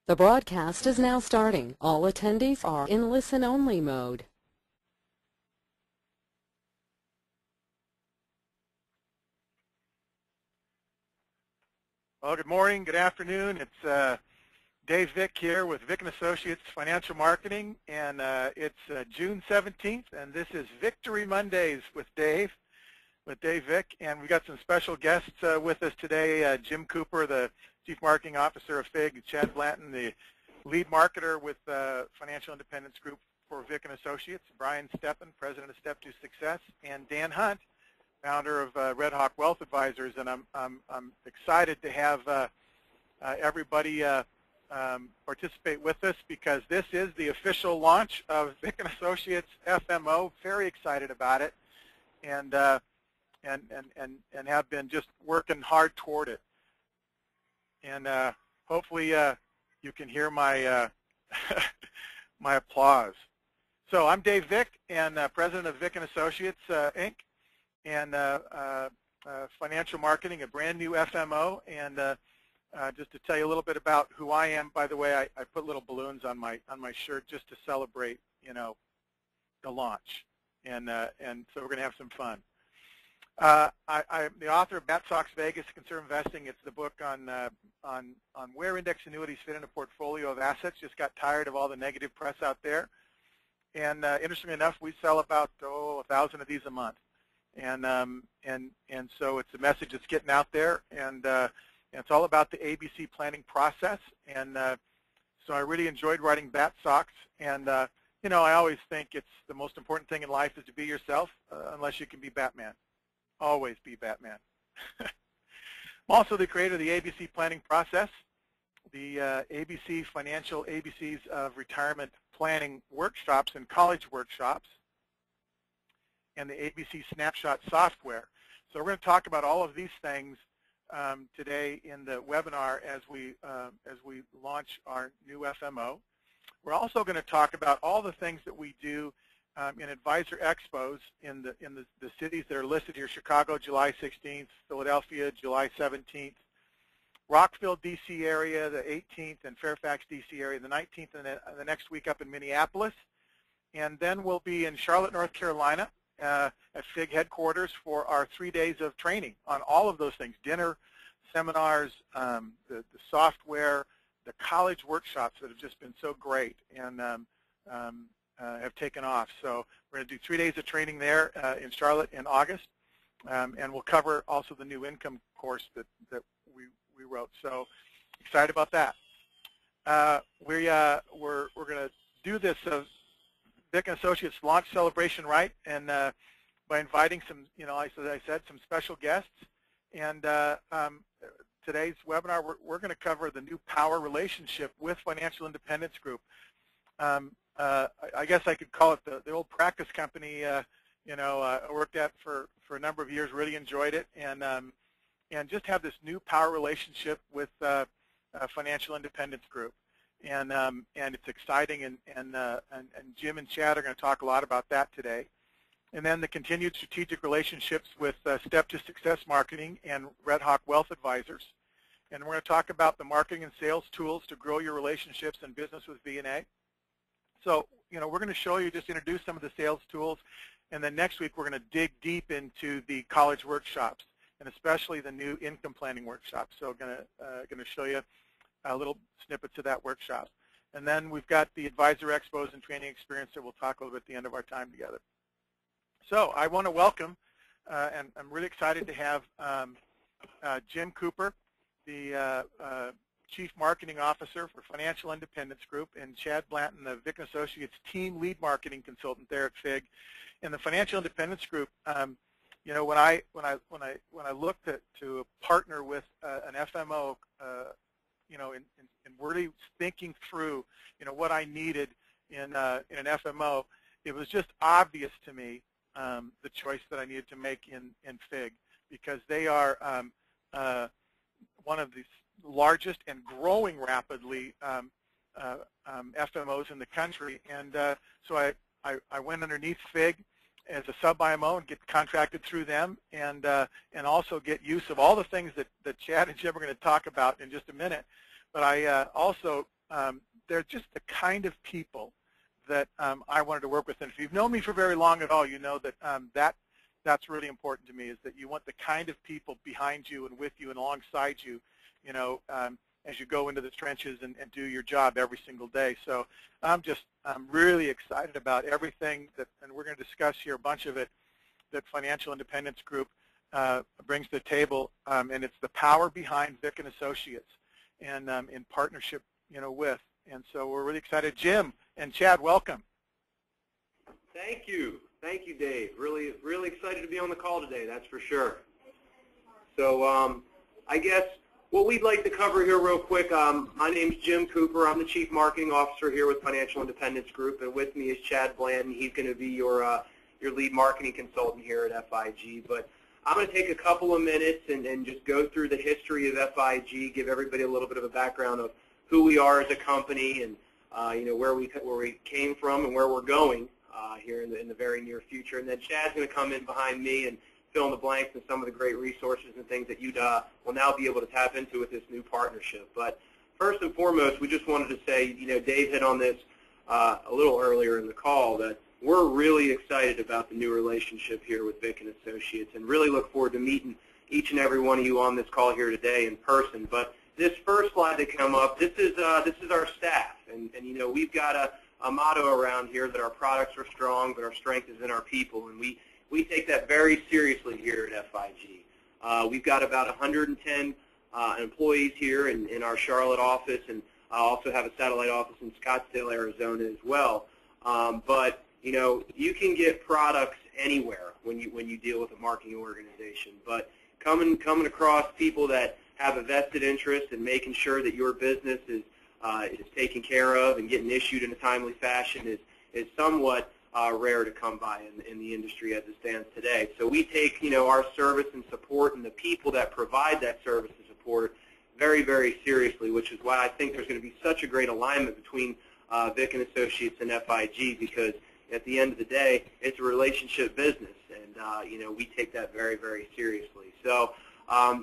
The broadcast is now starting. All attendees are in listen-only mode. Well, good morning, good afternoon. It's Dave Vick here with Vick & Associates Financial Marketing, and it's June 17th, and this is Victory Mondays with Dave Vick, and we've got some special guests with us today, Jim Cooper, the Chief Marketing Officer of FIG, Chad Blanton, the lead marketer with Financial Independence Group for Vick & Associates, Brian Steppen, President of Step 2 Success, and Dan Hunt, founder of Red Hawk Wealth Advisors, and I'm excited to have everybody participate with us because this is the official launch of Vick & Associates FMO. Very excited about it, and have been just working hard toward it. And hopefully you can hear my my applause. So I'm Dave Vick, and President of Vick & Associates Inc. and Financial Marketing, a brand new FMO. And just to tell you a little bit about who I am, by the way, I put little balloons on my shirt just to celebrate, you know, the launch. And so we're going to have some fun. I'm the author of Bat Sox Vegas, Conservative Investing. It's the book on where index annuities fit in a portfolio of assets. Just got tired of all the negative press out there. And interestingly enough, we sell about 1,000 of these a month. And so it's a message that's getting out there, and it's all about the ABC planning process. And so I really enjoyed writing Bat Sox. And you know, I always think it's the most important thing in life is to be yourself, unless you can be Batman. Always be Batman. I'm also the creator of the ABC planning process, the ABC Financial ABCs of Retirement Planning workshops and college workshops, and the ABC Snapshot software. So we're going to talk about all of these things today in the webinar as we launch our new FMO. We're also going to talk about all the things that we do in advisor expos in the cities that are listed here: Chicago, July 16th, Philadelphia, July 17th, Rockville, D.C. area, the 18th, and Fairfax, D.C. area, the 19th, and the next week up in Minneapolis. And then we'll be in Charlotte, North Carolina at FIG headquarters for our 3 days of training on all of those things: dinner, seminars, the software, the college workshops that have just been so great and have taken off. So we're going to do 3 days of training there in Charlotte in August, and we'll cover also the new income course that we wrote. So excited about that. We're going to do this Vick & Associates launch celebration right, and by inviting some, you know, as I said, some special guests. And today's webinar, we're going to cover the new power relationship with Financial Independence Group. I guess I could call it the old practice company. You know, I worked at for a number of years, really enjoyed it, and just have this new power relationship with Financial Independence Group, and it's exciting, and Jim and Chad are going to talk a lot about that today. And then the continued strategic relationships with Step 2 Success Marketing and Red Hawk Wealth Advisors. And we're going to talk about the marketing and sales tools to grow your relationships and business with V&A. So, you know, we're going to show you, just introduce some of the sales tools, and then next week we're going to dig deep into the college workshops, and especially the new income planning workshop. So going to show you little snippets of that workshop. And then we've got the advisor expos and training experience that we'll talk a little bit at the end of our time together. So I want to welcome, and I'm really excited to have Jim Cooper, the Chief Marketing Officer for Financial Independence Group, and Chad Blanton, the Vick & Associates Team Lead Marketing Consultant there at FIG. And the Financial Independence Group, you know, when I looked to partner with an FMO, you know, in really thinking through, you know, what I needed in an FMO, it was just obvious to me the choice that I needed to make in FIG, because they are one of the largest and growing rapidly FMOs in the country. And so I went underneath FIG as a sub-IMO and get contracted through them, and also get use of all the things that Chad and Jim are going to talk about in just a minute. But I also they're just the kind of people that I wanted to work with. And if you've known me for very long at all, you know that that's really important to me, is that you want the kind of people behind you and with you and alongside you, as you go into the trenches and do your job every single day. So I'm really excited about everything and we're going to discuss here a bunch of it, that Financial Independence Group brings to the table, and it's the power behind Vick and Associates, and in partnership, with. And so we're really excited. Jim and Chad, welcome. Thank you, Dave. Really, really excited to be on the call today. That's for sure. So I guess what we'd like to cover here real quick. My name's Jim Cooper. I'm the Chief Marketing Officer here with Financial Independence Group, and with me is Chad Blanton. He's going to be your lead marketing consultant here at FIG. But I'm going to take a couple of minutes and just go through the history of FIG, give everybody a little bit of a background of who we are as a company, and where we came from and where we're going here in the very near future. And then Chad's going to come in behind me and fill in the blanks and some of the great resources and things that you will now be able to tap into with this new partnership. But first and foremost, we just wanted to say, Dave hit on this a little earlier in the call, that we're really excited about the new relationship here with Vick and Associates, and really look forward to meeting each and every one of you on this call here today in person. But this first slide that come up, this is our staff, and we've got a motto around here that our products are strong, but our strength is in our people, and we take that very seriously here at FIG. We've got about 110 employees here in our Charlotte office, and I also have a satellite office in Scottsdale, Arizona as well. But you can get products anywhere when you deal with a marketing organization. But coming across people that have a vested interest in making sure that your business is taken care of and getting issued in a timely fashion is somewhat rare to come by in the industry as it stands today. So we take our service and support and the people that provide that service and support very, very seriously, which is why I think there's going to be such a great alignment between Vick and Associates and FIG, because at the end of the day, it's a relationship business, and we take that very, very seriously. So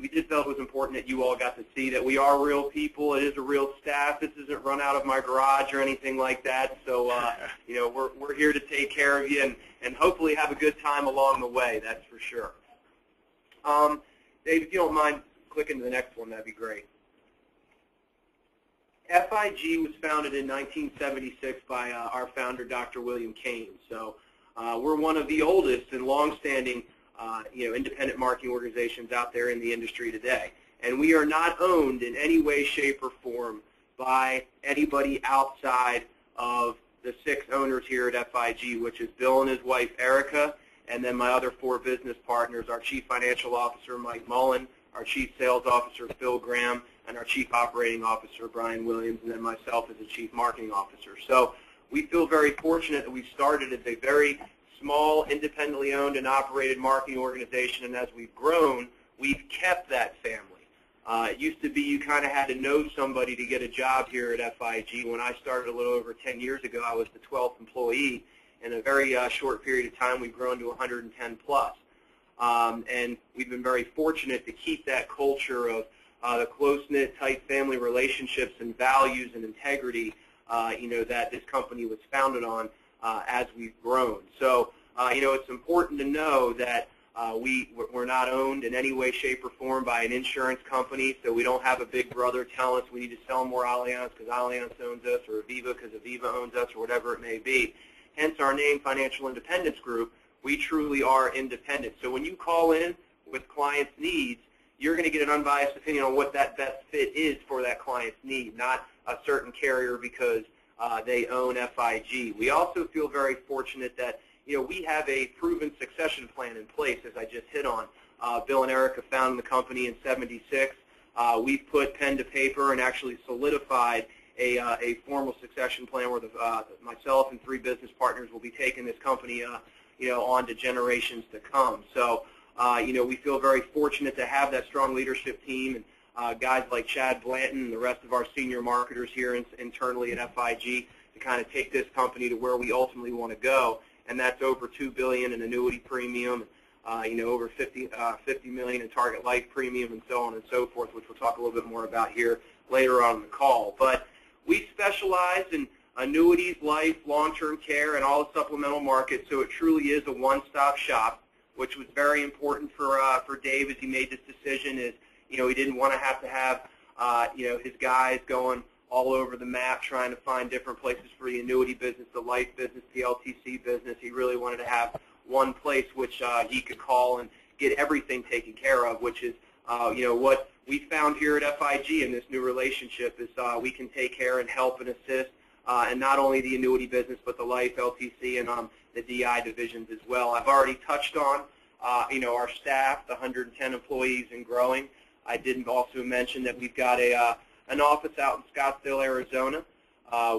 we just felt it was important that you all got to see that we are real people. It is a real staff. This isn't run out of my garage or anything like that. So we're here to take care of you and hopefully have a good time along the way. That's for sure. Dave, if you don't mind clicking to the next one, that'd be great. FIG was founded in 1976 by our founder, Dr. William Kane. So we're one of the oldest and long-standing independent marketing organizations out there in the industry today. And we are not owned in any way, shape, or form by anybody outside of the 6 owners here at FIG, which is Bill and his wife, Erica, and then my other 4 business partners, our Chief Financial Officer, Mike Mullen, our Chief Sales Officer, Phil Graham, and our Chief Operating Officer, Brian Williams, and then myself as the Chief Marketing Officer. So we feel very fortunate that we started as a very small, independently owned and operated marketing organization, and as we've grown, we've kept that family. It used to be you kind of had to know somebody to get a job here at FIG. When I started a little over 10 years ago, I was the 12th employee. In a very short period of time, we've grown to 110 plus. And we've been very fortunate to keep that culture of the close-knit, tight family relationships and values and integrity, that this company was founded on as we've grown. So, it's important to know that we're not owned in any way, shape, or form by an insurance company, so we don't have a big brother telling us we need to sell more Allianz because Allianz owns us, or Aviva because Aviva owns us, or whatever it may be. Hence our name, Financial Independence Group. We truly are independent. So when you call in with clients' needs, you're going to get an unbiased opinion on what that best fit is for that client's need, not a certain carrier because they own FIG. We also feel very fortunate that we have a proven succession plan in place, as I just hit on. Bill and Erica founded the company in '76. We've put pen to paper and actually solidified a formal succession plan where myself and 3 business partners will be taking this company on to generations to come. So, we feel very fortunate to have that strong leadership team and guys like Chad Blanton and the rest of our senior marketers here internally at FIG to kind of take this company to where we ultimately want to go, and that's over $2 billion in annuity premium, over $50 million in target life premium, and so on and so forth, which we'll talk a little bit more about here later on in the call. But we specialize in annuities, life, long-term care, and all the supplemental markets, so it truly is a one-stop shop, which was very important for Dave as he made this decision. Is, he didn't want to have his guys going all over the map trying to find different places for the annuity business, the life business, the LTC business. He really wanted to have one place which he could call and get everything taken care of, which is what we found here at FIG in this new relationship is we can take care and help and assist, and not only the annuity business but the life, LTC, and the DI divisions as well. I've already touched on our staff, the 110 employees and growing. I didn't also mention that we've got an office out in Scottsdale, Arizona.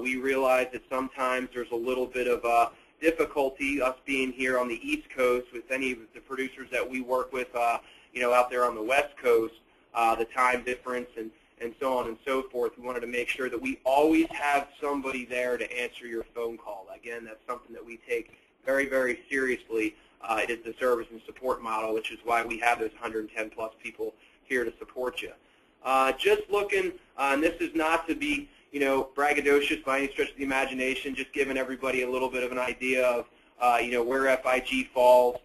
We realize that sometimes there's a little bit of difficulty, us being here on the East Coast, with any of the producers that we work with, out there on the West Coast, the time difference and so on and so forth. We wanted to make sure that we always have somebody there to answer your phone call. Again, that's something that we take very, very seriously. It is the service and support model, which is why we have those 110-plus people here to support you. Just looking, and this is not to be, braggadocious by any stretch of the imagination, just giving everybody a little bit of an idea of, where FIG falls,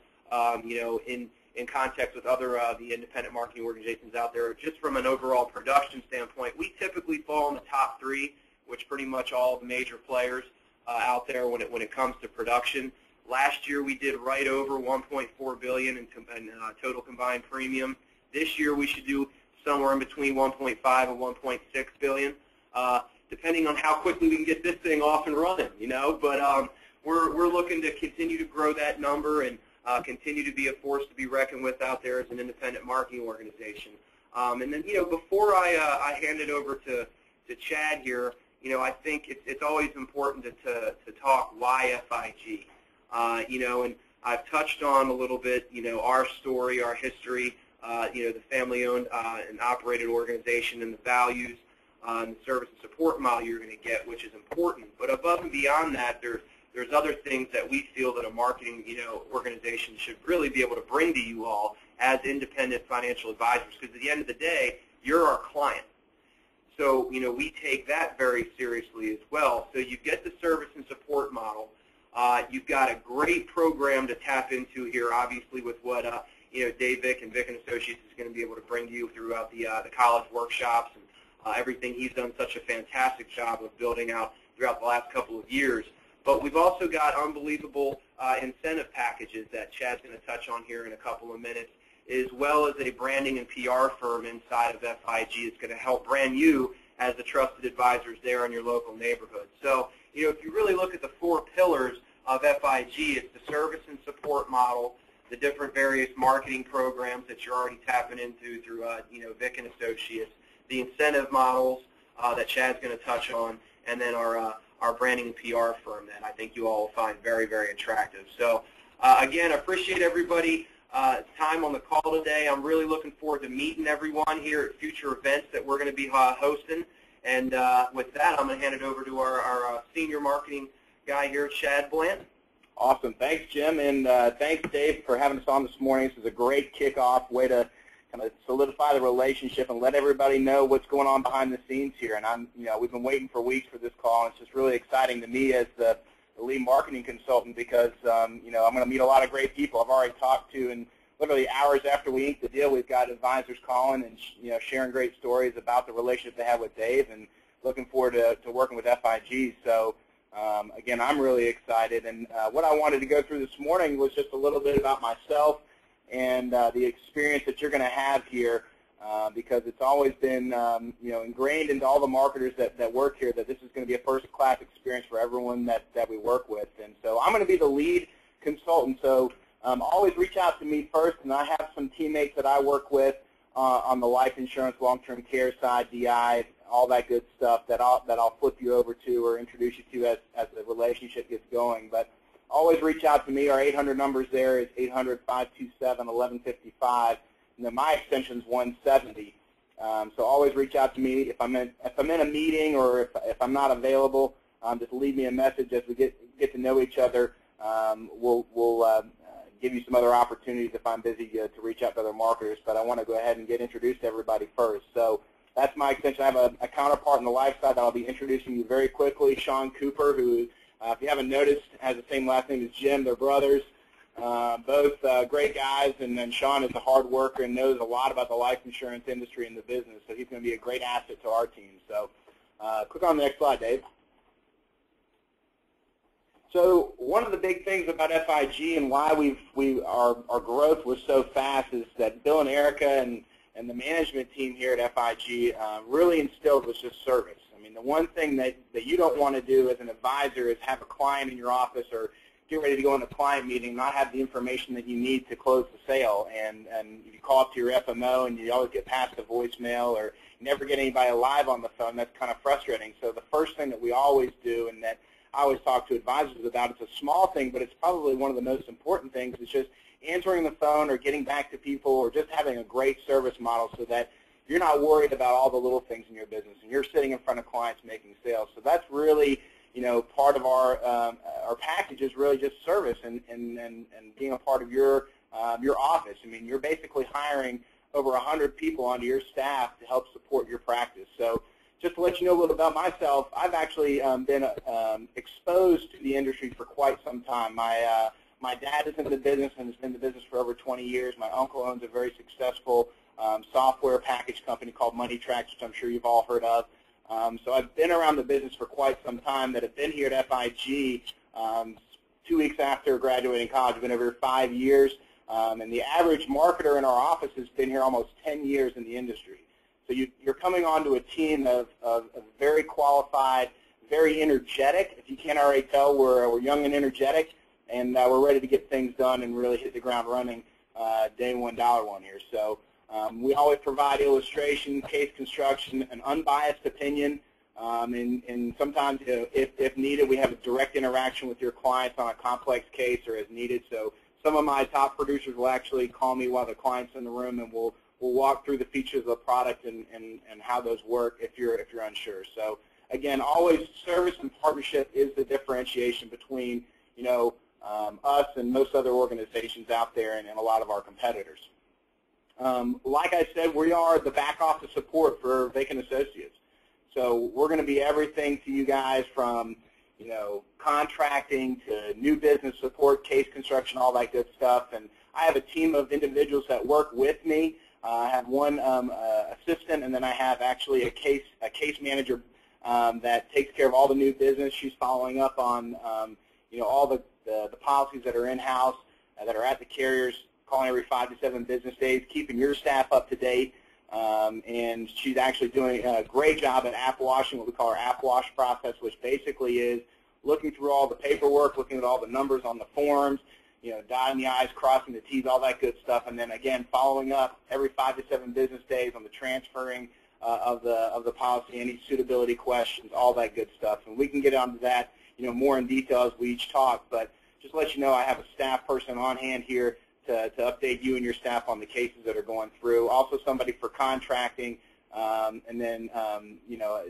in context with other the independent marketing organizations out there. Just from an overall production standpoint, we typically fall in the top 3, which pretty much all the major players out there when it comes to production. Last year we did right over $1.4 billion in total combined premium. This year we should do somewhere in between 1.5 and 1.6 billion, depending on how quickly we can get this thing off and running. But we're looking to continue to grow that number and continue to be a force to be reckoned with out there as an independent marketing organization. And then, before I hand it over to Chad here, I think it's always important to talk why FIG. And I've touched on a little bit, our story, our history, the family-owned and operated organization and the values and the service and support model you're going to get, which is important. But above and beyond that, there's other things that we feel that a marketing, organization should really be able to bring to you all as independent financial advisors, because at the end of the day, you're our client. So, we take that very seriously as well. So you get the service and support model. You've got a great program to tap into here, obviously, with what Dave Vick and Vick and Associates is going to be able to bring to you throughout the college workshops and everything he's done such a fantastic job of building out throughout the last couple of years. But we've also got unbelievable incentive packages that Chad's going to touch on here in a couple of minutes, as well as a branding and PR firm inside of FIG that's going to help brand you as the trusted advisors there in your local neighborhood. So, if you really look at the 4 pillars of FIG, it's the service and support model, the different various marketing programs that you're already tapping into through, Vick and Associates, the incentive models that Chad's going to touch on, and then our branding and PR firm that I think you all will find very, very attractive. So, again, I appreciate everybody. Time on the call today. I'm really looking forward to meeting everyone here at future events that we're going to be hosting. And with that, I'm going to hand it over to our senior marketing guy here, Chad Blanton. Awesome. Thanks, Jim, and thanks, Dave, for having us on this morning. This is a great kickoff way to kind of solidify the relationship and let everybody know what's going on behind the scenes here. And we've been waiting for weeks for this call, and it's just really exciting to me as the lead marketing consultant because I'm going to meet a lot of great people I've already talked to, and literally hours after we ink the deal, we've got advisors calling and sharing great stories about the relationship they have with Dave, and looking forward to working with FIG. So again, I'm really excited, and what I wanted to go through this morning was just a little bit about myself and the experience that you're going to have here, because it's always been ingrained into all the marketers that work here that this is going to be a first-class experience for everyone that we work with. And so I'm going to be the lead consultant, so always reach out to me first, and I have some teammates that I work with on the life insurance, long-term care side, DI, all that good stuff that I'll flip you over to or introduce you to as the relationship gets going. But always reach out to me. Our 800 numbers there is 800-527-1155, and then my extension is 170. So always reach out to me if I'm in a meeting or if I'm not available. Just leave me a message as we get to know each other. We'll give you some other opportunities if I'm busy to reach out to other marketers. But I want to go ahead and get introduced to everybody first. So that's my extension. I have a counterpart on the life side that I'll be introducing you very quickly, Sean Cooper, who, if you haven't noticed, has the same last name as Jim. They're brothers. Both great guys, and then Sean is a hard worker and knows a lot about the life insurance industry and the business, so he's going to be a great asset to our team. So click on the next slide, Dave. So one of the big things about FIG and why our growth was so fast is that Bill and Erica and the management team here at FIG really instilled was just service. I mean, the one thing that you don't want to do as an advisor is have a client in your office or get ready to go in a client meeting, not have the information that you need to close the sale, and you call up to your FMO and you always get past the voicemail or you never get anybody live on the phone. That's kind of frustrating. So the first thing that we always do, and that I always talk to advisors about, it's a small thing, but it's probably one of the most important things, is just answering the phone or getting back to people or just having a great service model so that you're not worried about all the little things in your business and you're sitting in front of clients making sales. So that's really, you know, part of our package is really just service and being a part of your office. I mean, you're basically hiring over 100 people onto your staff to help support your practice. So just to let you know a little about myself, I've actually been exposed to the industry for quite some time. My dad is in the business and has been in the business for over 20 years. My uncle owns a very successful software package company called Money Tracks, which I'm sure you've all heard of. So I've been around the business for quite some time. That have been here at FIG 2 weeks after graduating college. I've been over 5 years, and the average marketer in our office has been here almost 10 years in the industry. So you're coming onto a team of very qualified, very energetic. If you can't already tell, we're young and energetic, and we're ready to get things done and really hit the ground running day one, dollar one here. So we always provide illustration, case construction, an unbiased opinion, and sometimes, you know, if needed, we have a direct interaction with your clients on a complex case or as needed. So some of my top producers will actually call me while the client's in the room, and we'll walk through the features of the product and how those work if you're unsure. So again, always service and partnership is the differentiation between, you know, us and most other organizations out there and a lot of our competitors. Like I said, we are the back office support for Vick and Associates. So we're going to be everything to you guys from, you know, contracting to new business support, case construction, all that good stuff. And I have a team of individuals that work with me. I have one assistant, and then I have actually a case manager that takes care of all the new business. She's following up on you know, all the policies that are in-house, that are at the carriers, calling every 5 to 7 business days, keeping your staff up to date. And she's actually doing a great job at app washing, what we call our app wash process, which basically is looking through all the paperwork, looking at all the numbers on the forms, you know, dotting the I's, crossing the T's, all that good stuff, and then again following up every 5 to 7 business days on the transferring of the policy, any suitability questions, all that good stuff. And we can get onto that, you know, more in detail as we each talk. But just to let you know, I have a staff person on hand here to update you and your staff on the cases that are going through. Also somebody for contracting, and then you know,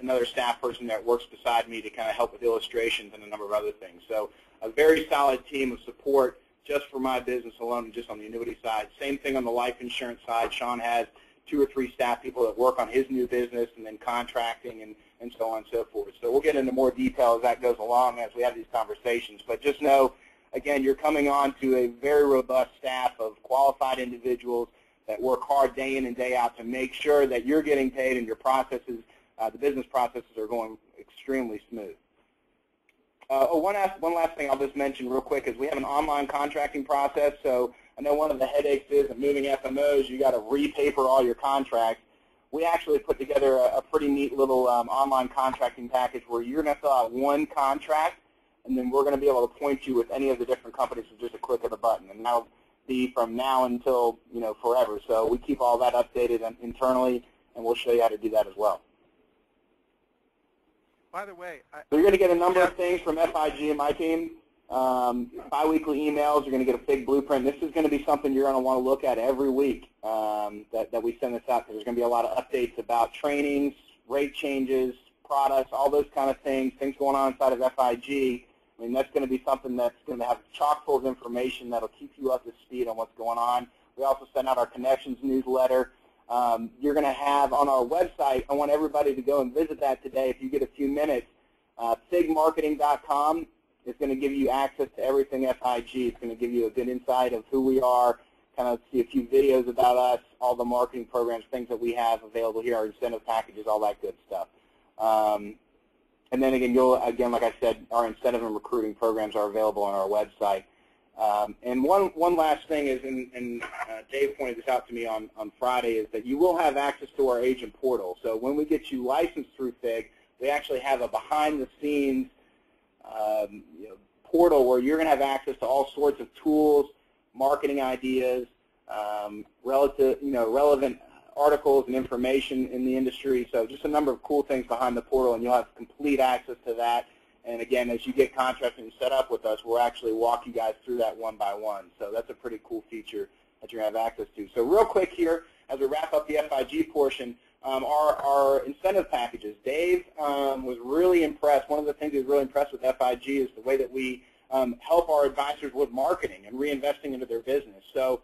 another staff person that works beside me to kind of help with illustrations and a number of other things. So a very solid team of support just for my business alone and just on the annuity side. Same thing on the life insurance side. Sean has 2 or 3 staff people that work on his new business and then contracting and so on and so forth. So we'll get into more detail as that goes along as we have these conversations. But just know, again, you're coming on to a very robust staff of qualified individuals that work hard day in and day out to make sure that you're getting paid and your processes, the business processes are going extremely smooth. One last thing I'll just mention real quick is we have an online contracting process. So I know one of the headaches is that moving FMOs, you got to repaper all your contracts. We actually put together a pretty neat little online contracting package where you're going to fill out one contract, and then we're going to be able to point you with any of the different companies with just a click of the button. And that'll be from now until, you know, forever. So we keep all that updated internally, and we'll show you how to do that as well. By the way, so you're going to get a number of things from FIG and my team. Bi-weekly emails. You're going to get a big blueprint. This is going to be something you're going to want to look at every week that we send this out, because there's going to be a lot of updates about trainings, rate changes, products, all those kind of things going on inside of FIG. I mean, that's going to be something that's going to have chock full of information that will keep you up to speed on what's going on. We also send out our Connections newsletter. You're going to have on our website, I want everybody to go and visit that today if you get a few minutes. FIGmarketing.com is going to give you access to everything FIG. It's going to give you a good insight of who we are, kind of see a few videos about us, all the marketing programs, things that we have available here, our incentive packages, all that good stuff. And then again, like I said, our incentive and recruiting programs are available on our website. And one last thing is, and Dave pointed this out to me on Friday, is that you will have access to our agent portal. So when we get you licensed through FIG, we actually have a behind-the-scenes portal where you're going to have access to all sorts of tools, marketing ideas, relevant articles and information in the industry. So just a number of cool things behind the portal, and you'll have complete access to that. And again, as you get contracting set up with us, we'll actually walk you guys through that one by one. So that's a pretty cool feature that you're going to have access to. So real quick here, as we wrap up the FIG portion, our incentive packages. Dave was really impressed. One of the things he was really impressed with FIG is the way that we help our advisors with marketing and reinvesting into their business. So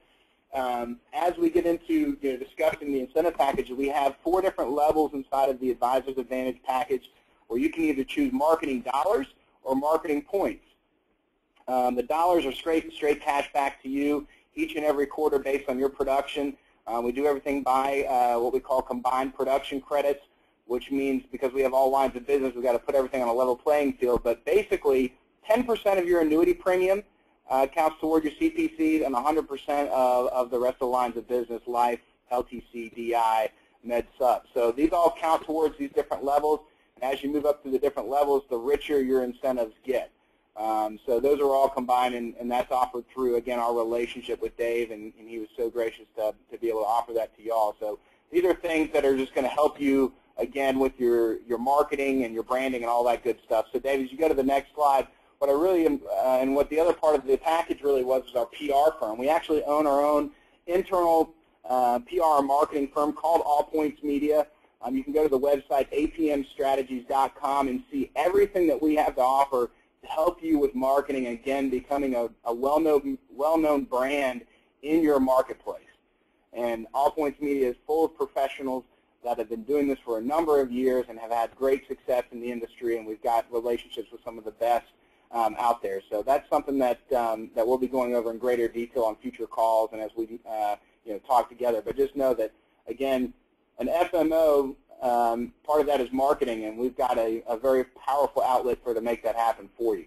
as we get into discussing the incentive package, we have 4 different levels inside of the Advisor's Advantage package, where you can either choose marketing dollars or marketing points. The dollars are straight cash back to you each and every quarter based on your production. We do everything by what we call combined production credits, which means because we have all lines of business, we've got to put everything on a level playing field. But basically, 10% of your annuity premium counts toward your CPCs, and 100% of the rest of the lines of business, life, LTC, DI, Med Sup. So these all count towards these different levels. And as you move up through the different levels, the richer your incentives get. So those are all combined, and that's offered through, again, our relationship with Dave, and he was so gracious to be able to offer that to y'all. So these are things that are just going to help you, again, with your marketing and your branding and all that good stuff. So Dave, as you go to the next slide, what I really am, and what the other part of the package really was our PR firm. We actually own our own internal PR marketing firm called All Points Media. You can go to the website apmstrategies.com and see everything that we have to offer to help you with marketing, again, becoming a well-known brand in your marketplace. And All Points Media is full of professionals that have been doing this for a number of years and have had great success in the industry, and we've got relationships with some of the best out there. So that's something that we'll be going over in greater detail on future calls and as we talk together. But just know that, again, an FMO, part of that is marketing, and we've got a very powerful outlet to make that happen for you.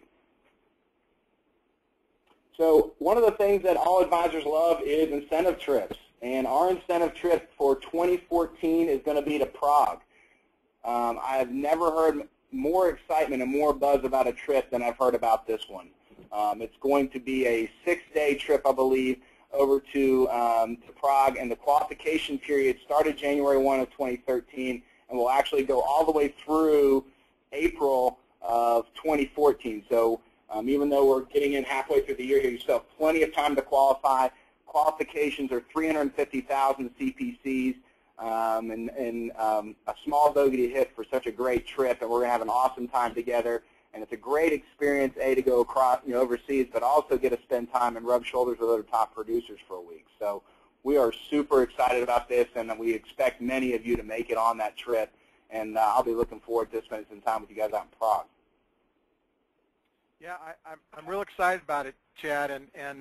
So one of the things that all advisors love is incentive trips, and our incentive trip for 2014 is going to be to Prague. I have never heard more excitement and more buzz about a trip than I've heard about this one. It's going to be a 6-day trip, I believe, over to Prague, and the qualification period started January 1 of 2013 and will actually go all the way through April of 2014. So even though we're getting in halfway through the year here, you still have plenty of time to qualify. Qualifications are 350,000 CPCs and a small bogey to hit for such a great trip, and we're going to have an awesome time together. And it's a great experience, to go across, overseas, but also get to spend time and rub shoulders with other top producers for a week. So we are super excited about this, and we expect many of you to make it on that trip. And I'll be looking forward to spending some time with you guys out in Prague. Yeah, I'm real excited about it, Chad, and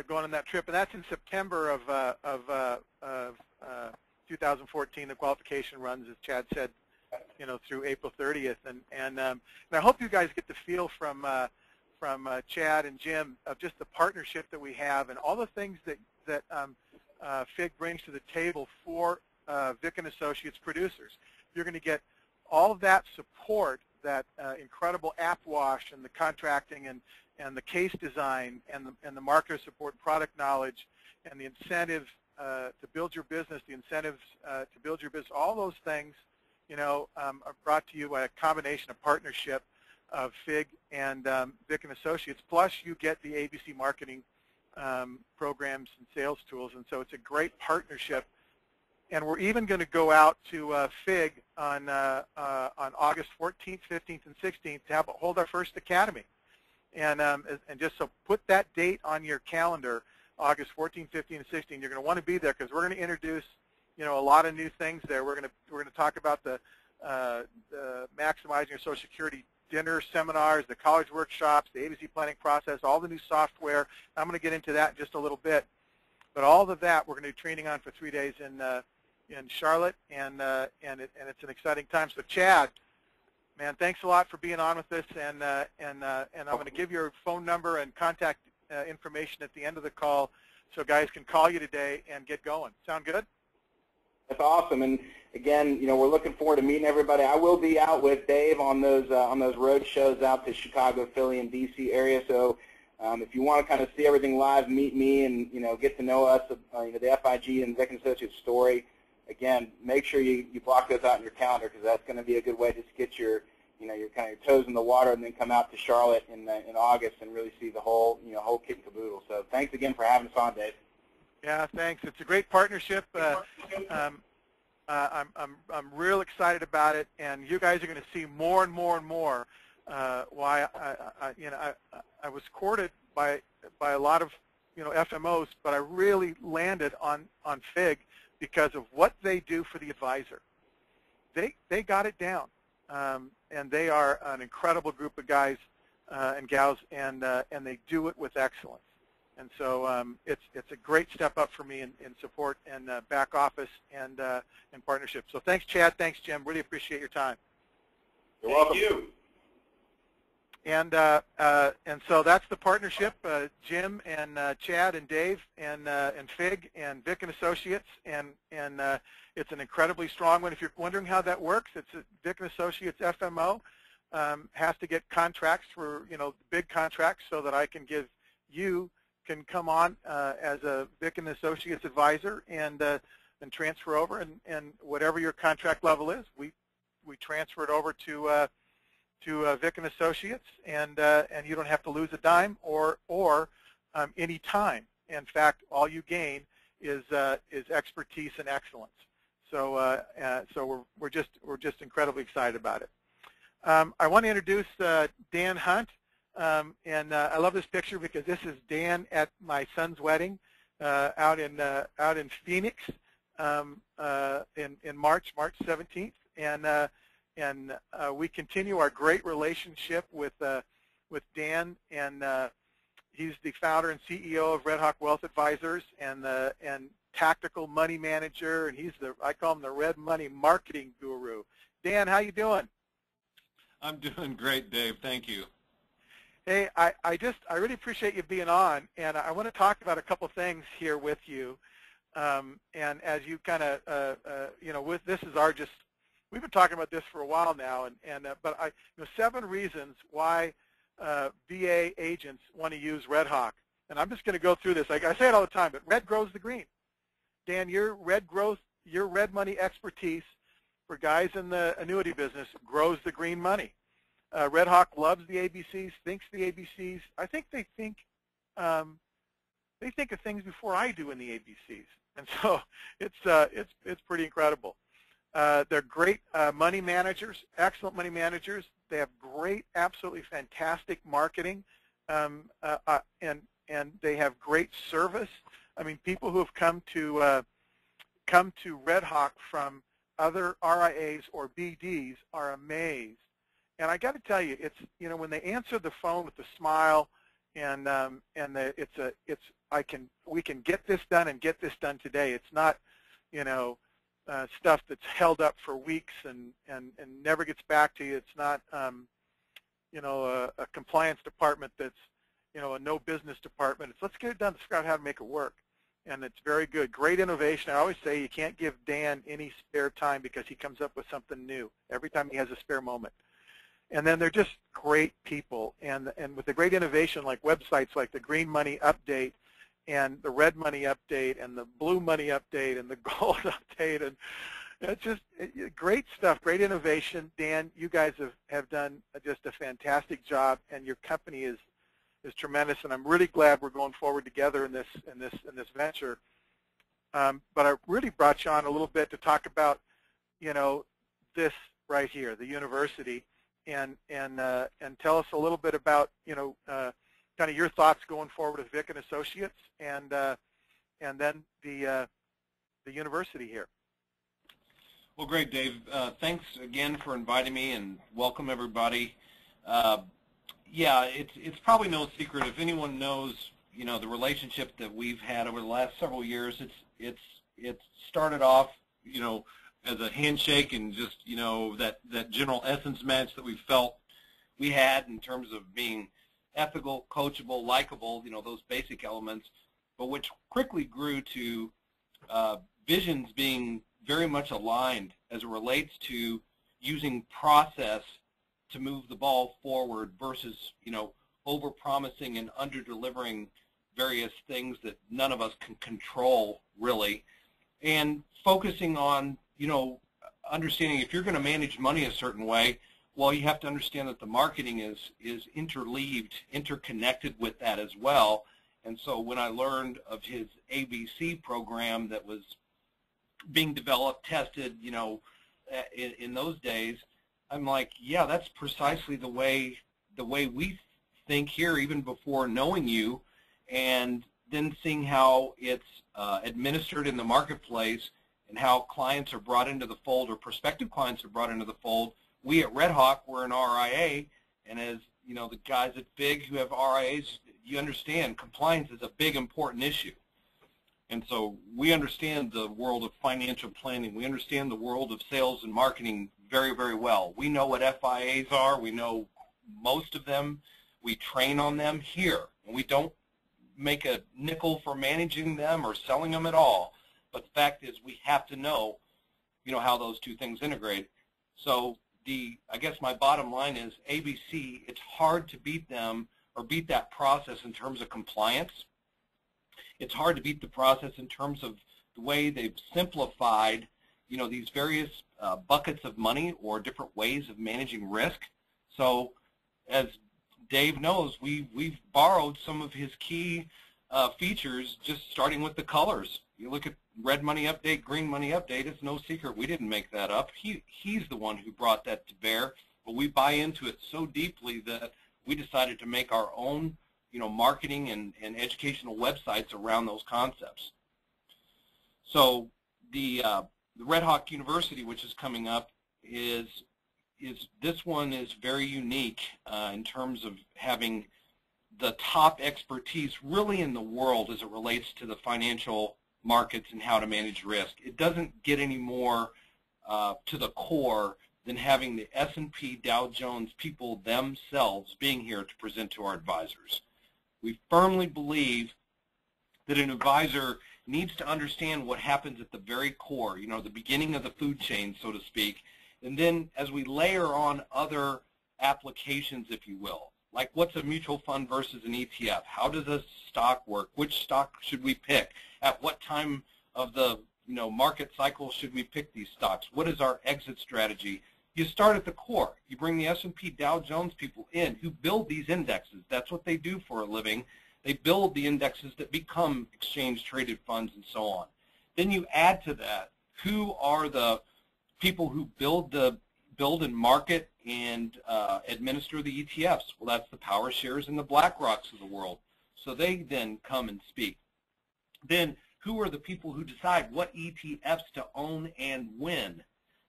going on that trip. And that's in September of 2014. The qualification runs, as Chad said, through April 30th, and I hope you guys get the feel from Chad and Jim of just the partnership that we have and all the things that FIG brings to the table for Vick and Associates producers. You're going to get all of that support, that incredible app wash and the contracting and the case design and the marketer support, product knowledge, and the incentives to build your business, the incentives to build your business, all those things, are brought to you by a combination of partnership of FIG and Vick and Associates. Plus, you get the ABC marketing programs and sales tools, and so it's a great partnership. And we're even going to go out to FIG on August 14th, 15th, and 16th to hold our first academy. And just so put that date on your calendar, August 14th, 15th, and 16th. You're going to want to be there because we're going to introduce, a lot of new things there. We're gonna talk about the maximizing your Social Security dinner seminars, the college workshops, the ABC planning process, all the new software. I'm going to get into that in just a little bit. But all of that we're going to be training on for 3 days in Charlotte, and it's an exciting time. So Chad, man, thanks a lot for being on with us, and I'm going to give your phone number and contact information at the end of the call, so guys can call you today and get going. Sound good? That's awesome. And again, we're looking forward to meeting everybody. I will be out with Dave on those road shows out to Chicago, Philly, and DC area. So if you want to kind of see everything live, meet me and get to know us, the FIG and Vick & Associates story. Again, make sure you block those out in your calendar, because that's going to be a good way just to get your your kind of your toes in the water, and then come out to Charlotte in August and really see the whole whole kit and caboodle. So thanks again for having us on, Dave. Yeah, thanks. It's a great partnership. I'm real excited about it, and you guys are going to see more and more and more. Why I was courted by a lot of FMOs, but I really landed on FIG because of what they do for the advisor. They got it down, and they are an incredible group of guys and gals, and they do it with excellence. And so it's a great step up for me in support and back office and in partnership. So thanks, Chad. Thanks, Jim. Really appreciate your time. You're welcome. Thank you. And so that's the partnership, Jim and Chad and Dave and FIG and Vick & Associates, and it's an incredibly strong one. If you're wondering how that works, it's Vick & Associates FMO has to get contracts for big contracts, so that I can can come on as a Vick & Associates advisor and transfer over, and whatever your contract level is, we transfer it over to Vick & Associates, and you don't have to lose a dime or any time. In fact, all you gain is expertise and excellence. So so we're just incredibly excited about it. I want to introduce Dan Hunt. And I love this picture because this is Dan at my son's wedding out in Phoenix in March 17th, and we continue our great relationship with Dan, and he's the founder and CEO of Red Hawk Wealth Advisors and tactical money manager, and I call him the Red Money marketing guru. Dan, how you doing? I'm doing great, Dave. Thank you. Hey, I really appreciate you being on, and I want to talk about a couple things here with you. And as you kind of, we've been talking about this for a while now, but 7 reasons why VA agents want to use Red Hawk. And I'm just going to go through this. I say it all the time, but red grows the green. Dan, your red money expertise for guys in the annuity business grows the green money. Red Hawk loves the ABCs, thinks the ABCs. I think they think of things before I do in the ABCs, and so it's pretty incredible. They're great money managers, excellent money managers. They have great, absolutely fantastic marketing, and they have great service. I mean, people who have come to Red Hawk from other RIAs or BDs are amazed. And I got to tell you, it's when they answer the phone with a smile, and we can get this done and get this done today. It's not stuff that's held up for weeks and never gets back to you. It's not a compliance department that's a no business department. It's let's get it done. Let's figure out how to make it work. And it's very good. Great innovation. I always say you can't give Dan any spare time because he comes up with something new every time he has a spare moment. And then they're just great people, and with the great innovation like websites like the Green Money Update and the Red Money Update and the Blue Money Update and the Gold Update, and it's just great stuff, great innovation. Dan, you guys have done just a fantastic job, and your company is tremendous, and I'm really glad we're going forward together in this venture. But I really brought you on a little bit to talk about this right here, the university. And tell us a little bit about kind of your thoughts going forward with Vick & Associates, and then the university here. Well, great, Dave. Thanks again for inviting me, and welcome everybody. Yeah, it's probably no secret if anyone knows, the relationship that we've had over the last several years. It's started off, as a handshake and just, that general essence match that we felt we had in terms of being ethical, coachable, likable, those basic elements, but which quickly grew to visions being very much aligned as it relates to using process to move the ball forward versus, over-promising and under-delivering various things that none of us can control, really, and focusing on, understanding if you're going to manage money a certain way, well, you have to understand that the marketing is interleaved, interconnected with that as well. And so when I learned of his ABC program that was being developed, tested, in those days, I'm like, yeah, that's precisely the way we think here, even before knowing you, and then seeing how it's administered in the marketplace and how clients are brought into the fold, or prospective clients are brought into the fold. We at Red Hawk, we're an RIA, and as the guys at Vick who have RIAs, you understand compliance is a big, important issue. And so we understand the world of financial planning. We understand the world of sales and marketing very, very well. We know what FIAs are. We know most of them. We train on them here, and we don't make a nickel for managing them or selling them at all. But the fact is, we have to know, how those two things integrate. So I guess my bottom line is ABC, it's hard to beat them or beat that process in terms of compliance. It's hard to beat the process in terms of the way they've simplified, these various buckets of money or different ways of managing risk. So as Dave knows, we've borrowed some of his key features, just starting with the colors. You look at red money update, green money update, it's no secret we didn't make that up. He's the one who brought that to bear, but we buy into it so deeply that we decided to make our own marketing and educational websites around those concepts. So the Red Hawk University, which is coming up, this one is very unique in terms of having the top expertise really in the world as it relates to the financial markets and how to manage risk. It doesn't get any more to the core than having the S&P Dow Jones people themselves being here to present to our advisors. We firmly believe that an advisor needs to understand what happens at the very core, the beginning of the food chain, so to speak, and then as we layer on other applications, if you will, like what's a mutual fund versus an ETF? How does a stock work? Which stock should we pick? At what time of the market cycle should we pick these stocks? What is our exit strategy? You start at the core. You bring the S&P Dow Jones people in who build these indexes. That's what they do for a living. They build the indexes that become exchange-traded funds and so on. Then you add to that, who are the people who build and market and administer the ETFs? Well, that's the PowerShares and the BlackRocks of the world. So they then come and speak. Then who are the people who decide what ETFs to own and when?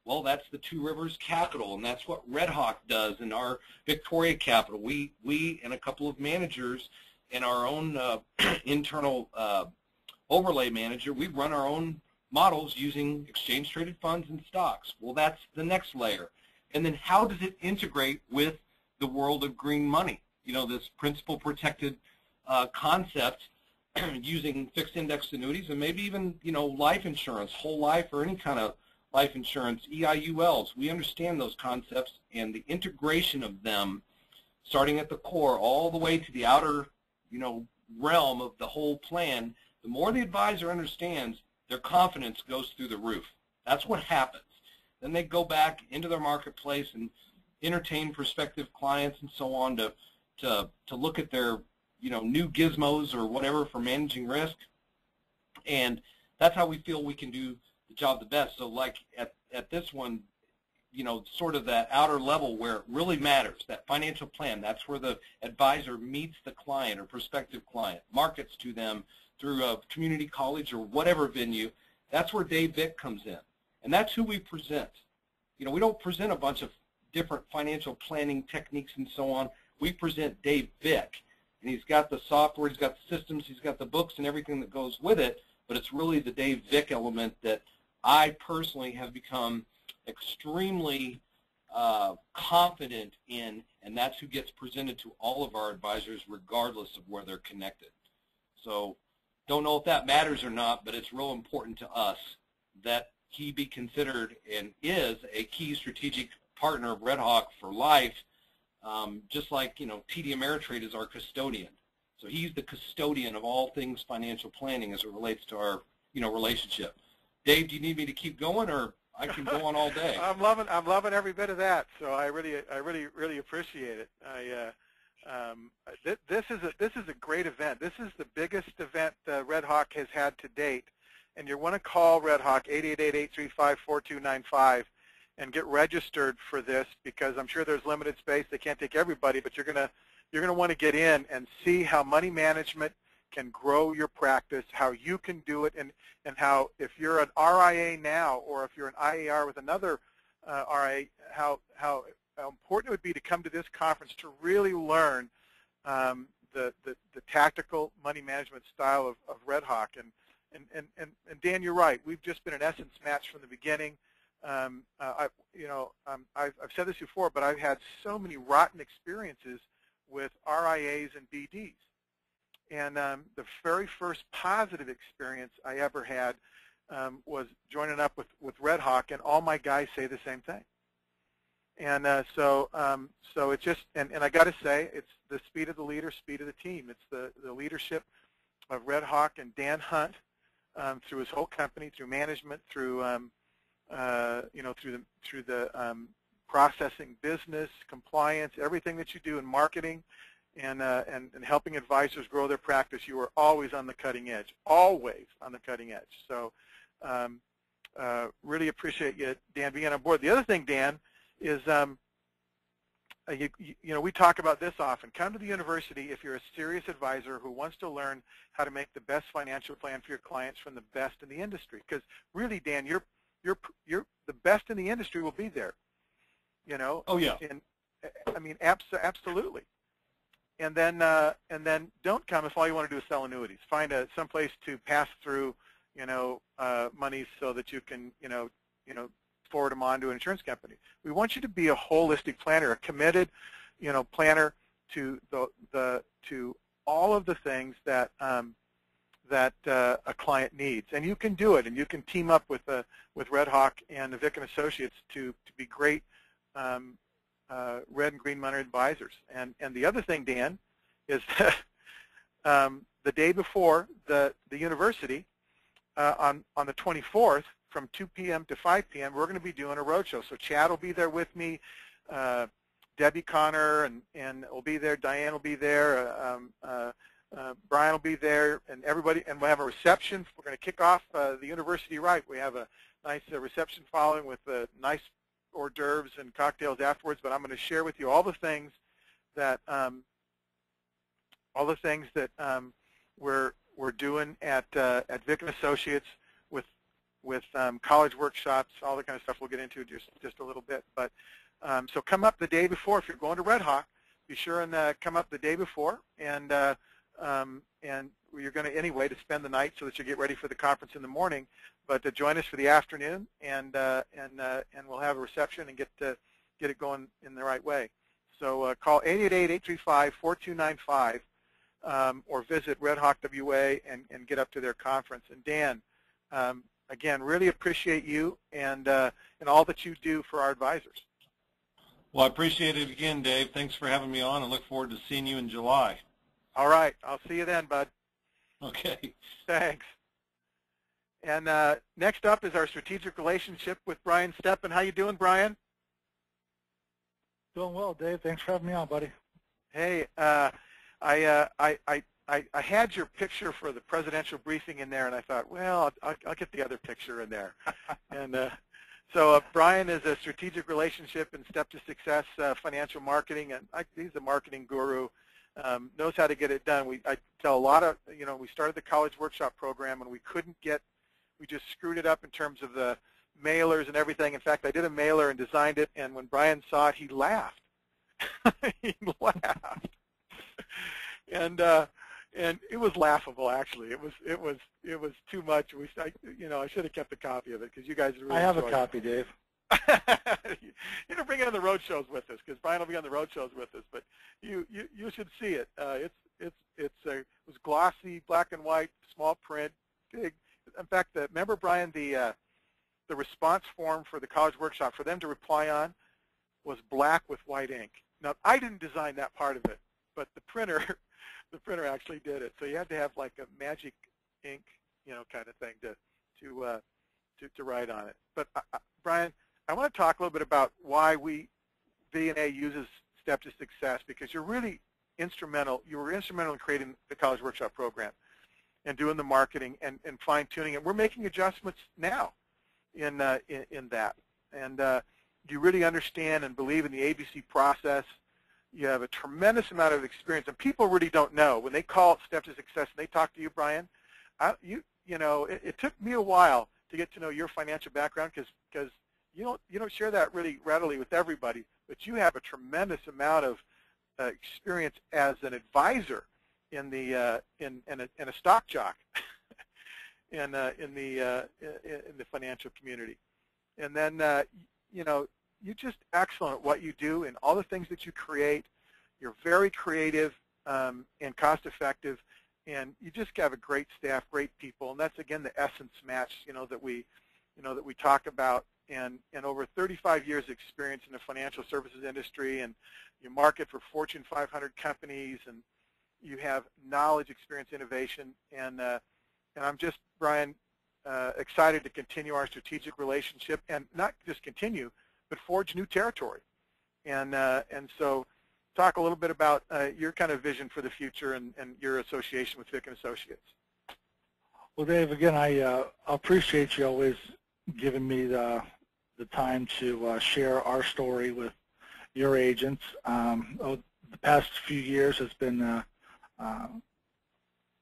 Well, that's the Two Rivers Capital, and that's what Red Hawk does in our Victoria Capital. We and a couple of managers and our own internal overlay manager, we run our own models using exchange-traded funds and stocks. Well, that's the next layer. And then how does it integrate with the world of green money? This principal-protected concept using fixed index annuities and maybe even, life insurance, whole life or any kind of life insurance, EIULs. We understand those concepts and the integration of them, starting at the core all the way to the outer, realm of the whole plan. The more the advisor understands, their confidence goes through the roof. That's what happens. Then they go back into their marketplace and entertain prospective clients and so on to look at their new gizmos or whatever for managing risk. And that's how we feel we can do the job the best. So like at this one, sort of that outer level where it really matters, that financial plan, that's where the advisor meets the client or prospective client, markets to them through a community college or whatever venue. That's where Dave Vick comes in. And that's who we present. You know, we don't present a bunch of different financial planning techniques and so on. We present Dave Vick, and he's got the software, he's got the systems, he's got the books and everything that goes with it, but it's really the Dave Vick element that I personally have become extremely confident in, and that's who gets presented to all of our advisors regardless of where they're connected. So don't know if that matters or not, but it's real important to us that he be considered and is a key strategic partner of Red Hawk for life, just like, you know, TD Ameritrade is our custodian. So he's the custodian of all things financial planning as it relates to our, you know, relationship. Dave, do you need me to keep going, or I can go on all day? I'm loving every bit of that. So I really appreciate it. This is a great event. This is the biggest event Red Hawk has had to date, and you want to call Red Hawk 888-835-4295 and get registered for this, because I'm sure there's limited space. They can't take everybody, but you're gonna want to get in and see how money management can grow your practice, how you can do it, and how if you're an RIA now or if you're an IAR with another RIA, how important it would be to come to this conference to really learn the tactical money management style of Red Hawk. And Dan, you're right. We've just been an essence match from the beginning. I've said this before, but I've had so many rotten experiences with RIAs and BDs. And the very first positive experience I ever had was joining up with Red Hawk, and all my guys say the same thing. And so it's just, and I got to say, it's the speed of the leader, speed of the team. It's the leadership of Red Hawk and Dan Hunt through his whole company, through management, through through the processing, business, compliance, everything that you do in marketing. And helping advisors grow their practice. You are always on the cutting edge, always on the cutting edge. So really appreciate you, Dan, being on board. The other thing, Dan, is we talk about this often. Come to the university if you're a serious advisor who wants to learn how to make the best financial plan for your clients from the best in the industry. Because really, Dan, you're the best in the industry will be there. You know. Oh yeah. And I mean, absolutely. And then don't come if all you want to do is sell annuities. Find some place to pass through, money so that you can, forward them on to an insurance company. We want you to be a holistic planner, a committed, planner to to all of the things that a client needs. And you can do it, and you can team up with Red Hawk and the Vick and Associates to be great. Red and green money advisors. And the other thing, Dan, is the day before the university, on the 24th, from 2 p.m. to 5 p.m., we're going to be doing a roadshow. So Chad will be there with me, Debbie Connor, and will be there, Diane will be there, Brian will be there, and everybody, and we'll have a reception. We're going to kick off the university right. We have a nice reception following with nice hors d'oeuvres and cocktails afterwards, but I'm going to share with you all the things that we're doing at Vick and Associates with college workshops, all the kind of stuff we'll get into just a little bit. But so come up the day before. If you're going to Red Hawk, be sure and come up the day before, and you're going to anyway to spend the night so that you get ready for the conference in the morning. But to join us for the afternoon, and we'll have a reception and get it going in the right way. So call 888-835-4295 or visit Red Hawk WA and get up to their conference. And Dan, again, really appreciate you and all that you do for our advisors. Well, I appreciate it again, Dave. Thanks for having me on, and look forward to seeing you in July. All right, I'll see you then, bud. Okay. Thanks. And next up is our strategic relationship with Brian Steppen. How you doing, Brian? Doing well, Dave. Thanks for having me on, buddy. Hey, I had your picture for the presidential briefing in there, and I thought, well, I'll get the other picture in there. And so Brian is a strategic relationship and step to success financial marketing, and he's a marketing guru. Knows how to get it done. I tell a lot of, we started the college workshop program, and we just screwed it up in terms of the mailers and everything. In fact, I did a mailer and designed it, and when Brian saw it, he laughed. He laughed. And it was laughable, actually. It was too much. I should have kept a copy of it because you guys really I have a enjoyed copy, Dave. Bring it on the road shows with us because Brian will be on the road shows with us. But you should see it. It was glossy, black and white, small print, big. In fact, remember Brian, the response form for the college workshop for them to reply on was black with white ink. Now I didn't design that part of it, but the printer actually did it. So you had to have like a magic ink, kind of thing to write on it. But Brian, I want to talk a little bit about why V&A uses Step to Success, because you're really instrumental. You were instrumental in creating the College Workshop program and doing the marketing and fine-tuning it. We're making adjustments now in that. And you really understand and believe in the ABC process. You have a tremendous amount of experience, and people really don't know. When they call it Step to Success and they talk to you, Brian, it took me a while to get to know your financial background because you don't share that really readily with everybody, but you have a tremendous amount of experience as an advisor in a stock jock in the financial community, and then you're just excellent at what you do and all the things that you create. You're very creative and cost effective, and you just have a great staff, great people, and that's again the essence match that we talk about. And over 35 years experience in the financial services industry, and you market for Fortune 500 companies, and you have knowledge, experience, innovation, and I'm just, Brian, excited to continue our strategic relationship, and not just continue, but forge new territory. And so talk a little bit about your kind of vision for the future and your association with Vick and Associates. Well, Dave, again, I appreciate you always giving me the time to share our story with your agents. The past few years has been a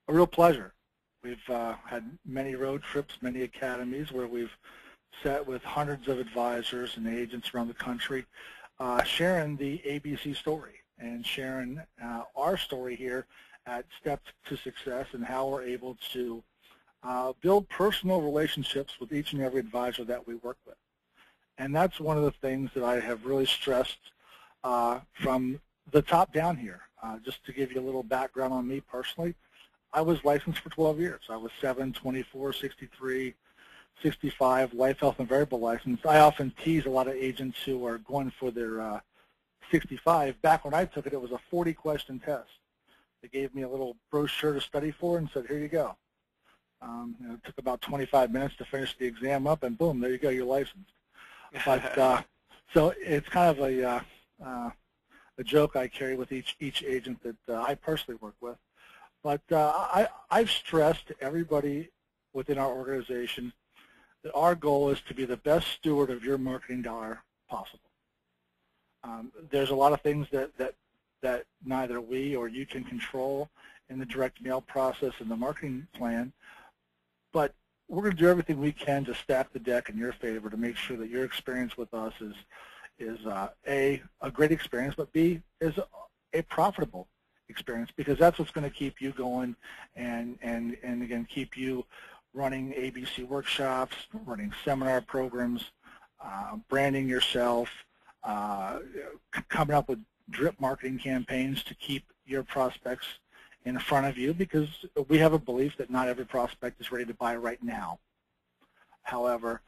real pleasure. We've had many road trips, many academies where we've sat with hundreds of advisors and agents around the country sharing the ABC story and sharing our story here at Steps to Success and how we're able to build personal relationships with each and every advisor that we work with. And that's one of the things that I have really stressed from the top down here. Just to give you a little background on me personally, I was licensed for 12 years. I was 7, 24, 63, 65, life, health, and variable license. I often tease a lot of agents who are going for their 65. Back when I took it, it was a 40-question test. They gave me a little brochure to study for and said, here you go. It took about 25 minutes to finish the exam up, and boom, there you go, you're licensed. But so it's kind of a joke I carry with each agent that I personally work with. But I've stressed to everybody within our organization that our goal is to be the best steward of your marketing dollar possible. There's a lot of things that neither we or you can control in the direct mail process and the marketing plan, but we're going to do everything we can to stack the deck in your favor to make sure that your experience with us is A, a great experience, but B, is a profitable experience, because that's what's going to keep you going and again, keep you running ABC workshops, running seminar programs, branding yourself, coming up with drip marketing campaigns to keep your prospects in front of you, because we have a belief that not every prospect is ready to buy right now. However,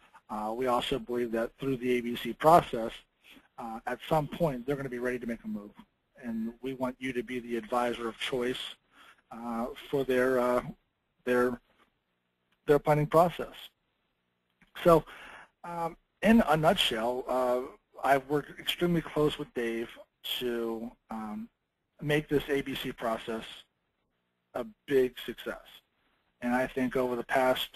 we also believe that through the ABC process, at some point they're going to be ready to make a move, and we want you to be the advisor of choice for their planning process. So, in a nutshell, I've worked extremely close with Dave to make this ABC process a big success. And I think over the past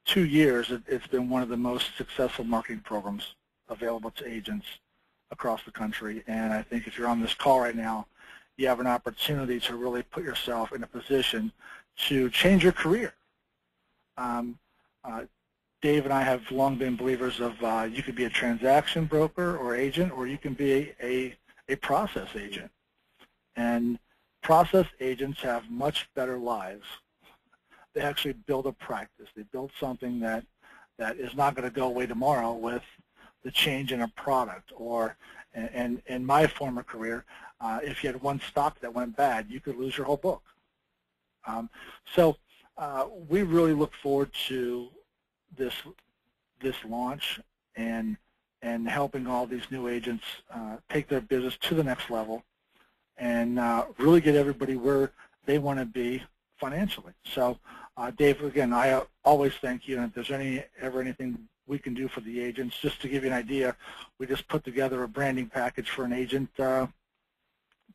2 years, it's been one of the most successful marketing programs available to agents across the country. And I think if you're on this call right now, you have an opportunity to really put yourself in a position to change your career. Dave and I have long been believers of you could be a transaction broker or agent, or you can be a process agent. And process agents have much better lives. They actually build a practice. They build something that is not going to go away tomorrow with the change in a product. Or in my former career, if you had one stock that went bad, you could lose your whole book. So we really look forward to this launch and helping all these new agents take their business to the next level and really get everybody where they want to be financially. So Dave, again, I always thank you, and if there's ever anything we can do for the agents, just to give you an idea, we just put together a branding package for an agent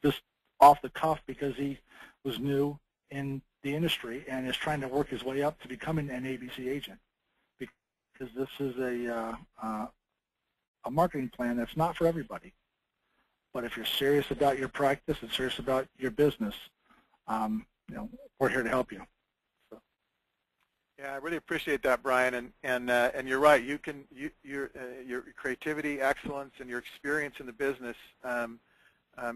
just off the cuff because he was new in the industry and is trying to work his way up to becoming an ABC agent, because this is a marketing plan that's not for everybody. But if you're serious about your practice and serious about your business, we're here to help you. So. Yeah, I really appreciate that, Brian, and you're right. Your creativity, excellence, and your experience in the business,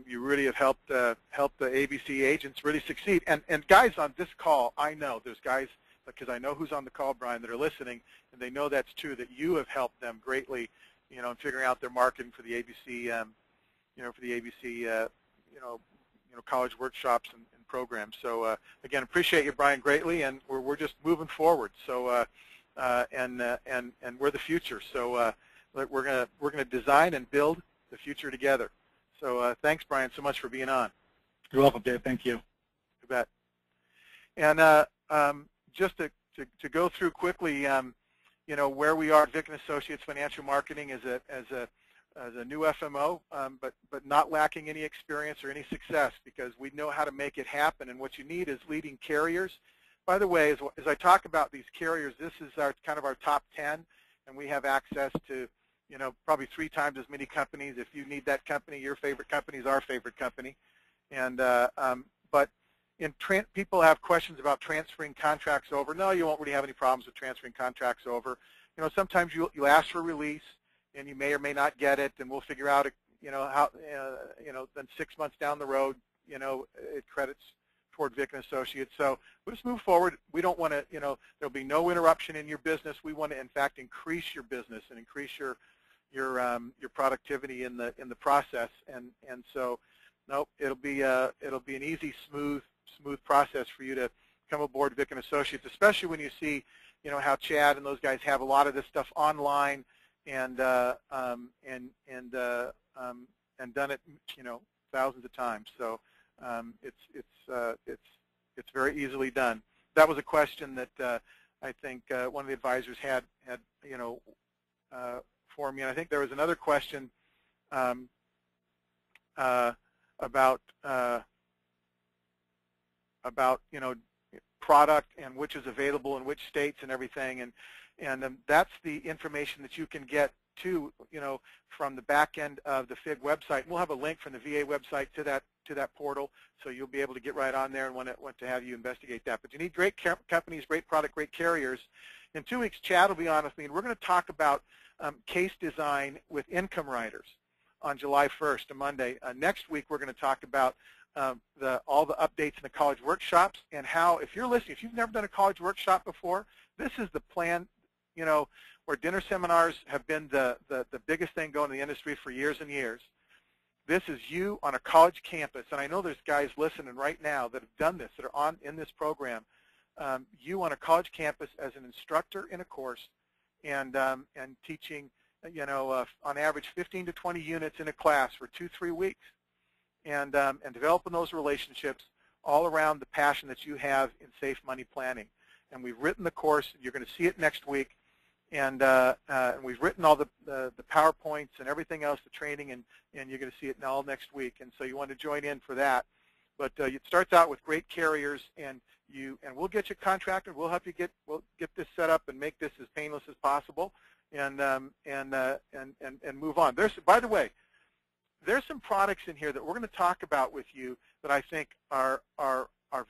you really have helped the ABC agents really succeed. And guys on this call, I know there's guys, because I know who's on the call, Brian, that are listening, and they know that's true, that you have helped them greatly, in figuring out their marketing for the ABC, college workshops and programs. So again, appreciate you, Brian, greatly, and we're just moving forward. So and we're the future. So we're gonna design and build the future together. So thanks, Brian, so much for being on. You're welcome, Dave. Thank you. You bet. And just to go through quickly, where we are at Vick & Associates Financial Marketing as a new FMO, but not lacking any experience or any success, because we know how to make it happen. And what you need is leading carriers. By the way, as I talk about these carriers, this is kind of our top 10, and we have access to probably 3 times as many companies. If you need that company, your favorite company is our favorite company. And but people have questions about transferring contracts over. No, you won't really have any problems with transferring contracts over. Sometimes you ask for release, and you may or may not get it, and we'll figure out, how, then 6 months down the road, it credits toward Vick & Associates. So we'll just move forward. We don't want to, there'll be no interruption in your business. We want to, in fact, increase your business and increase your productivity in the process. And so, nope, it'll be an easy, smooth process for you to come aboard Vick & Associates, especially when you see, how Chad and those guys have a lot of this stuff online and done it, thousands of times. So it's very easily done. That was a question that I think one of the advisors had for me, and I think there was another question about product and which is available in which states and everything, and that's the information that you can get to, from the back end of the FIG website. We'll have a link from the VA website to that portal, so you'll be able to get right on there and want to have you investigate that. But you need great companies, great product, great carriers. In 2 weeks, Chad will be on with me, and we're going to talk about case design with income riders on July 1st, a Monday. Next week, we're going to talk about all the updates in the college workshops, and how, if you're listening, if you've never done a college workshop before, this is the plan, where dinner seminars have been the biggest thing going in the industry for years and years. This is you on a college campus, and I know there's guys listening right now that have done this, that are in this program. You on a college campus as an instructor in a course, and teaching, on average 15 to 20 units in a class for 2-3 weeks, and developing those relationships all around the passion that you have in safe money planning. And we've written the course. You're going to see it next week, and we've written all the PowerPoints and everything else, the training, and you're going to see it all next week. And so you want to join in for that. But it starts out with great carriers, and we'll get you contracted. We'll help you get this set up and make this as painless as possible, and move on. By the way, there's some products in here that we're going to talk about with you that I think are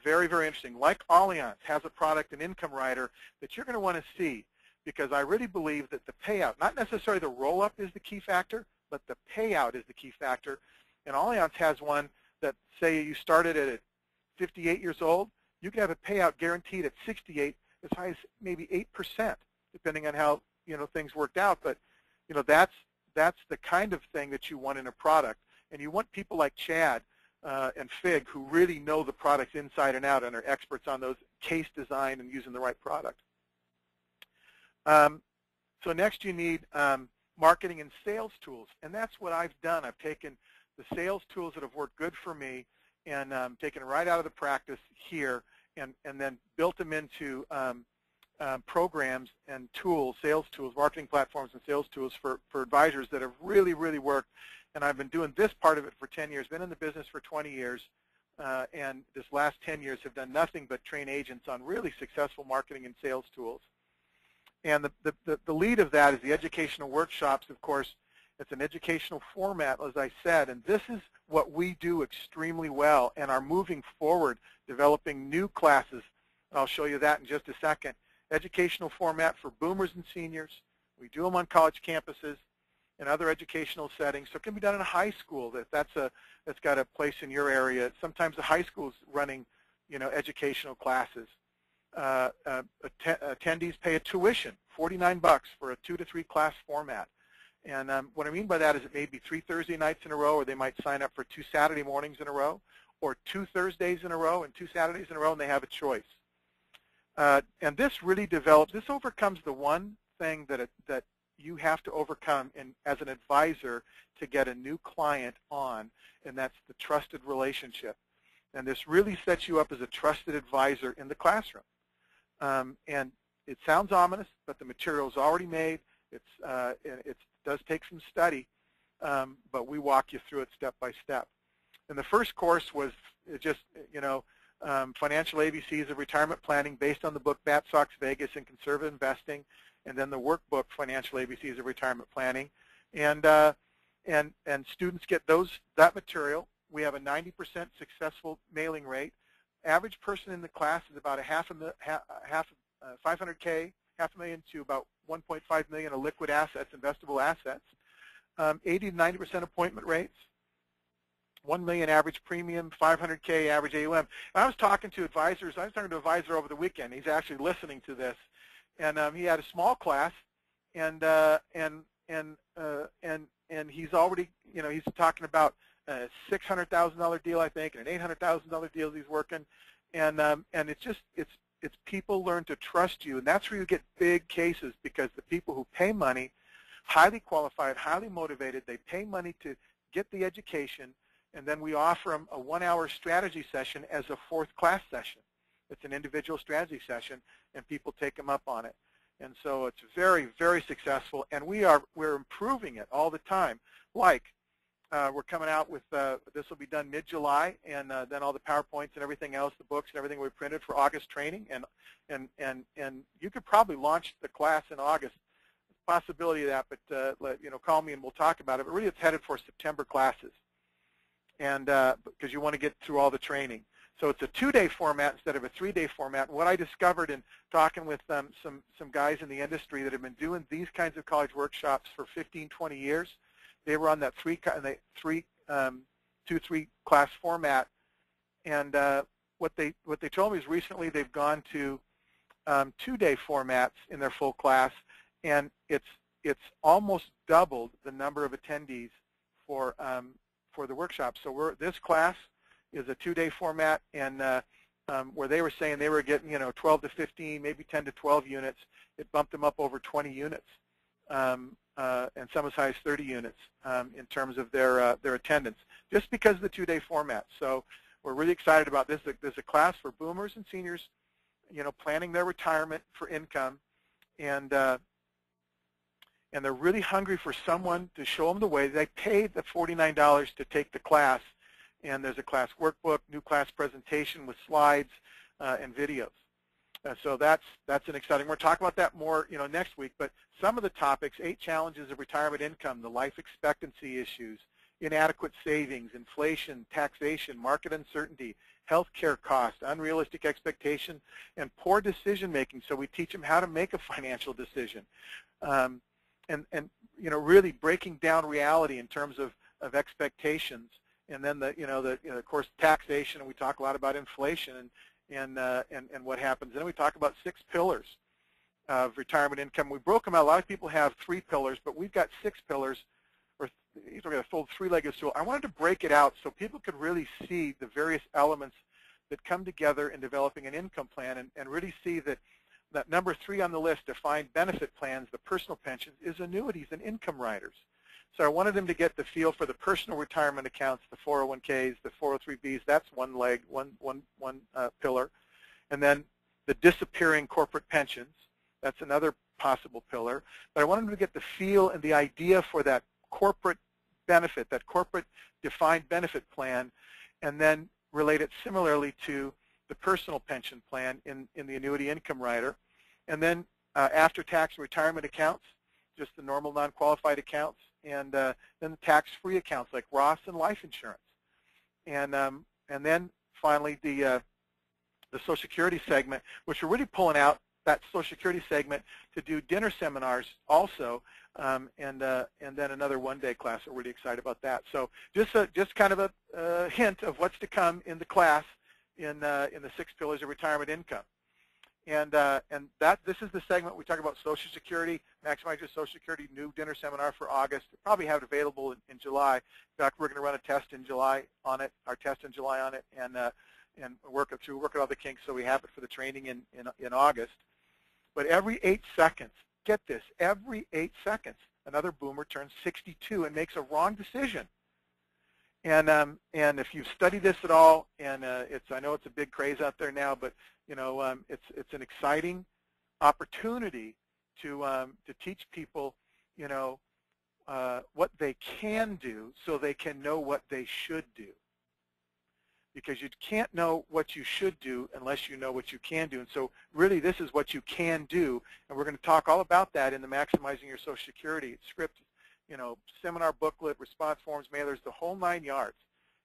very, very interesting. Like Allianz has a product, an income rider, that you're going to want to see, because I really believe that the payout, not necessarily the roll-up is the key factor, but the payout is the key factor. And Allianz has one that, say you started at 58 years old, you can have a payout guaranteed at 68 as high as maybe 8%, depending on how things worked out. But that's the kind of thing that you want in a product. And you want people like Chad and Fig who really know the products inside and out and are experts on those case design and using the right product. So next you need marketing and sales tools. And that's what I've done. I've taken the sales tools that have worked good for me and taken it right out of the practice here and then built them into programs and tools, sales tools, marketing platforms and sales tools for advisors that have really, really worked. And I've been doing this part of it for 10 years, been in the business for 20 years, and this last 10 years have done nothing but train agents on really successful marketing and sales tools. And the lead of that is the educational workshops. Of course, it's an educational format, as I said, and this is what we do extremely well and are moving forward, developing new classes. I'll show you that in just a second. Educational format for boomers and seniors. We do them on college campuses and other educational settings. So it can be done in a high school that's got a place in your area. Sometimes the high school's running, educational classes. Attendees pay a tuition, $49 for a 2 to 3 class format. And what I mean by that is it may be 3 Thursday nights in a row, or they might sign up for 2 Saturday mornings in a row, or 2 Thursdays in a row and 2 Saturdays in a row, and they have a choice. And this really develops, this overcomes the one thing that you have to overcome as an advisor to get a new client on, and that's the trusted relationship. And this really sets you up as a trusted advisor in the classroom. And it sounds ominous, but the material is already made. It does take some study, but we walk you through it step by step. And the first course was just, financial ABCs of retirement planning based on the book Bat Sox Vegas and Conservative Investing, and then the workbook Financial ABCs of Retirement Planning. And students get that material. We have a 90% successful mailing rate. Average person in the class is about $500K, $500,000 to about 1.5 million of liquid assets, investable assets. 80 to 90% appointment rates. 1 million average premium, 500K average AUM. And I was talking to advisors. I was talking to an advisor over the weekend. He's actually listening to this, and he had a small class, and he's already, he's talking about a $600,000 deal, I think, and an $800,000 deal he's working, and it's people learn to trust you, and that's where you get big cases, because the people who pay money, highly qualified, highly motivated, they pay money to get the education. And then we offer them a 1-hour strategy session as a 4th class session. It's an individual strategy session, and people take them up on it. And so it's very, very successful, and we're improving it all the time. Like we're coming out with this will be done mid-July, and then all the PowerPoints and everything else, the books and everything we printed for August training, and you could probably launch the class in August. Possibility of that, but call me and we'll talk about it. But really, it's headed for September classes. And because you want to get through all the training. So it's a 2-day format instead of a 3-day format. And what I discovered in talking with some guys in the industry that have been doing these kinds of college workshops for 15, 20 years, they were on that 2-3 class format. And what they told me is recently they've gone to 2-day formats in their full class, and it's almost doubled the number of attendees for the workshop. So this class is a 2-day format, and where they were saying they were getting 12 to 15, maybe 10 to 12 units, it bumped them up over 20 units, and some as high as 30 units in terms of their attendance, just because of the 2-day format. So we're really excited about this. There's a class for boomers and seniors, planning their retirement for income, and they're really hungry for someone to show them the way. They paid the $49 to take the class, and there's a class workbook, new class presentation with slides and videos. So that's an exciting. We're talking about that more next week. But some of the topics: 8 challenges of retirement income, the life expectancy issues, inadequate savings, inflation, taxation, market uncertainty, healthcare costs, unrealistic expectation, and poor decision making. So we teach them how to make a financial decision, and really breaking down reality in terms of expectations. And then of course taxation, and we talk a lot about inflation and what happens. And then we talk about 6 pillars of retirement income. We broke them out. A lot of people have 3 pillars, but we've got 6 pillars, or we've got a full 3-legged stool. I wanted to break it out so people could really see the various elements that come together in developing an income plan, and really see that number 3 on the list, defined benefit plans, the personal pensions, is annuities and income riders. So I wanted them to get the feel for the personal retirement accounts, the 401ks, the 403bs. That's one leg, one pillar. And then the disappearing corporate pensions. That's another possible pillar. But I wanted them to get the feel and the idea for that corporate benefit, that corporate defined benefit plan, and then relate it similarly to the personal pension plan in the annuity income rider. And then after-tax retirement accounts, just the normal non-qualified accounts, and then the tax-free accounts like Roth and life insurance. And then finally the Social Security segment, which we're really pulling out that Social Security segment to do dinner seminars also, and then another one-day class. We're really excited about that. So just kind of a hint of what's to come in the class in the 6 pillars of retirement income. And this is the segment we talk about Social Security, Maximize Your Social Security, new dinner seminar for August. We'll probably have it available in July. In fact, we're going to run a test in July on it, and work it through, work out all the kinks so we have it for the training in August. But every 8 seconds, get this, every 8 seconds, another boomer turns 62 and makes a wrong decision. And if you've studied this at all, and I know it's a big craze out there now, but it's an exciting opportunity to teach people what they can do so they can know what they should do. Because you can't know what you should do unless you know what you can do. And so really this is what you can do, and we're going to talk all about that in the Maximizing Your Social Security script, seminar booklet, response forms, mailers, the whole 9 yards,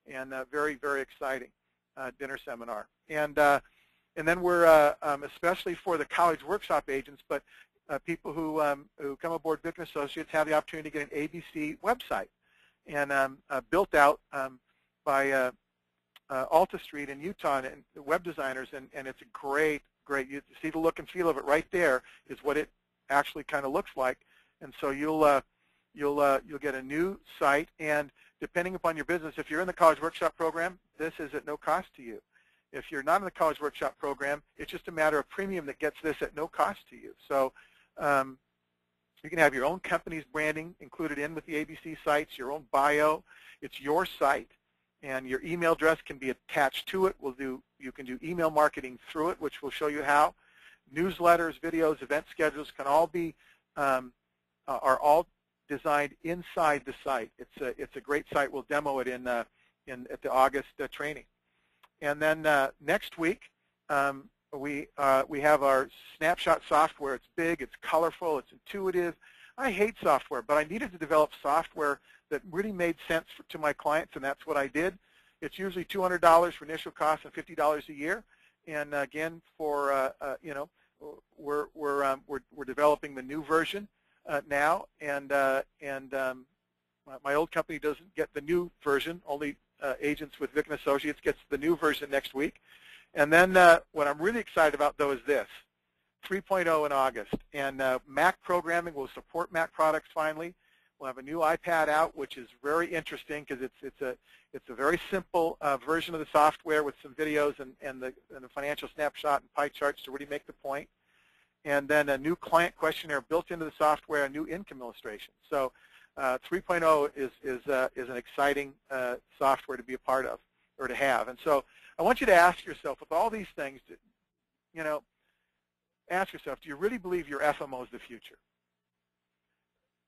and very, very exciting dinner seminar. And then we're, especially for the college workshop agents, but people who come aboard Vick & Associates have the opportunity to get an ABC website, and built out by Alta Street in Utah, and web designers, and it's a great, you see the look and feel of it right there is what it actually kind of looks like. And so you'll get a new site, and depending upon your business, if you're in the College Workshop Program, this is at no cost to you. If you're not in the College Workshop Program, it's just a matter of premium that gets this at no cost to you. So you can have your own company's branding included in with the ABC sites, your own bio. It's your site, and your email address can be attached to it. You can do email marketing through it, which we'll show you how. Newsletters, videos, event schedules can all be are all designed inside the site. It's a great site. We'll demo it at the August training. And then next week we have our snapshot software. It's big, it's colorful, it's intuitive. I hate software, but I needed to develop software that really made sense to my clients, and that's what I did. It's usually $200 for initial cost and $50 a year. And again, for we're developing the new version now, and my old company doesn't get the new version. Only agents with Vick & Associates gets the new version next week. And then what I'm really excited about, though, is this. 3.0 in August, and Mac programming will support Mac products finally. We'll have a new iPad out, which is very interesting because it's a very simple version of the software with some videos and the financial snapshot and pie charts to really make the point. And then a new client questionnaire built into the software, a new income illustration. So 3.0 is an exciting software to be a part of or to have. And so I want you to ask yourself, with all these things, ask yourself, do you really believe your FMO is the future?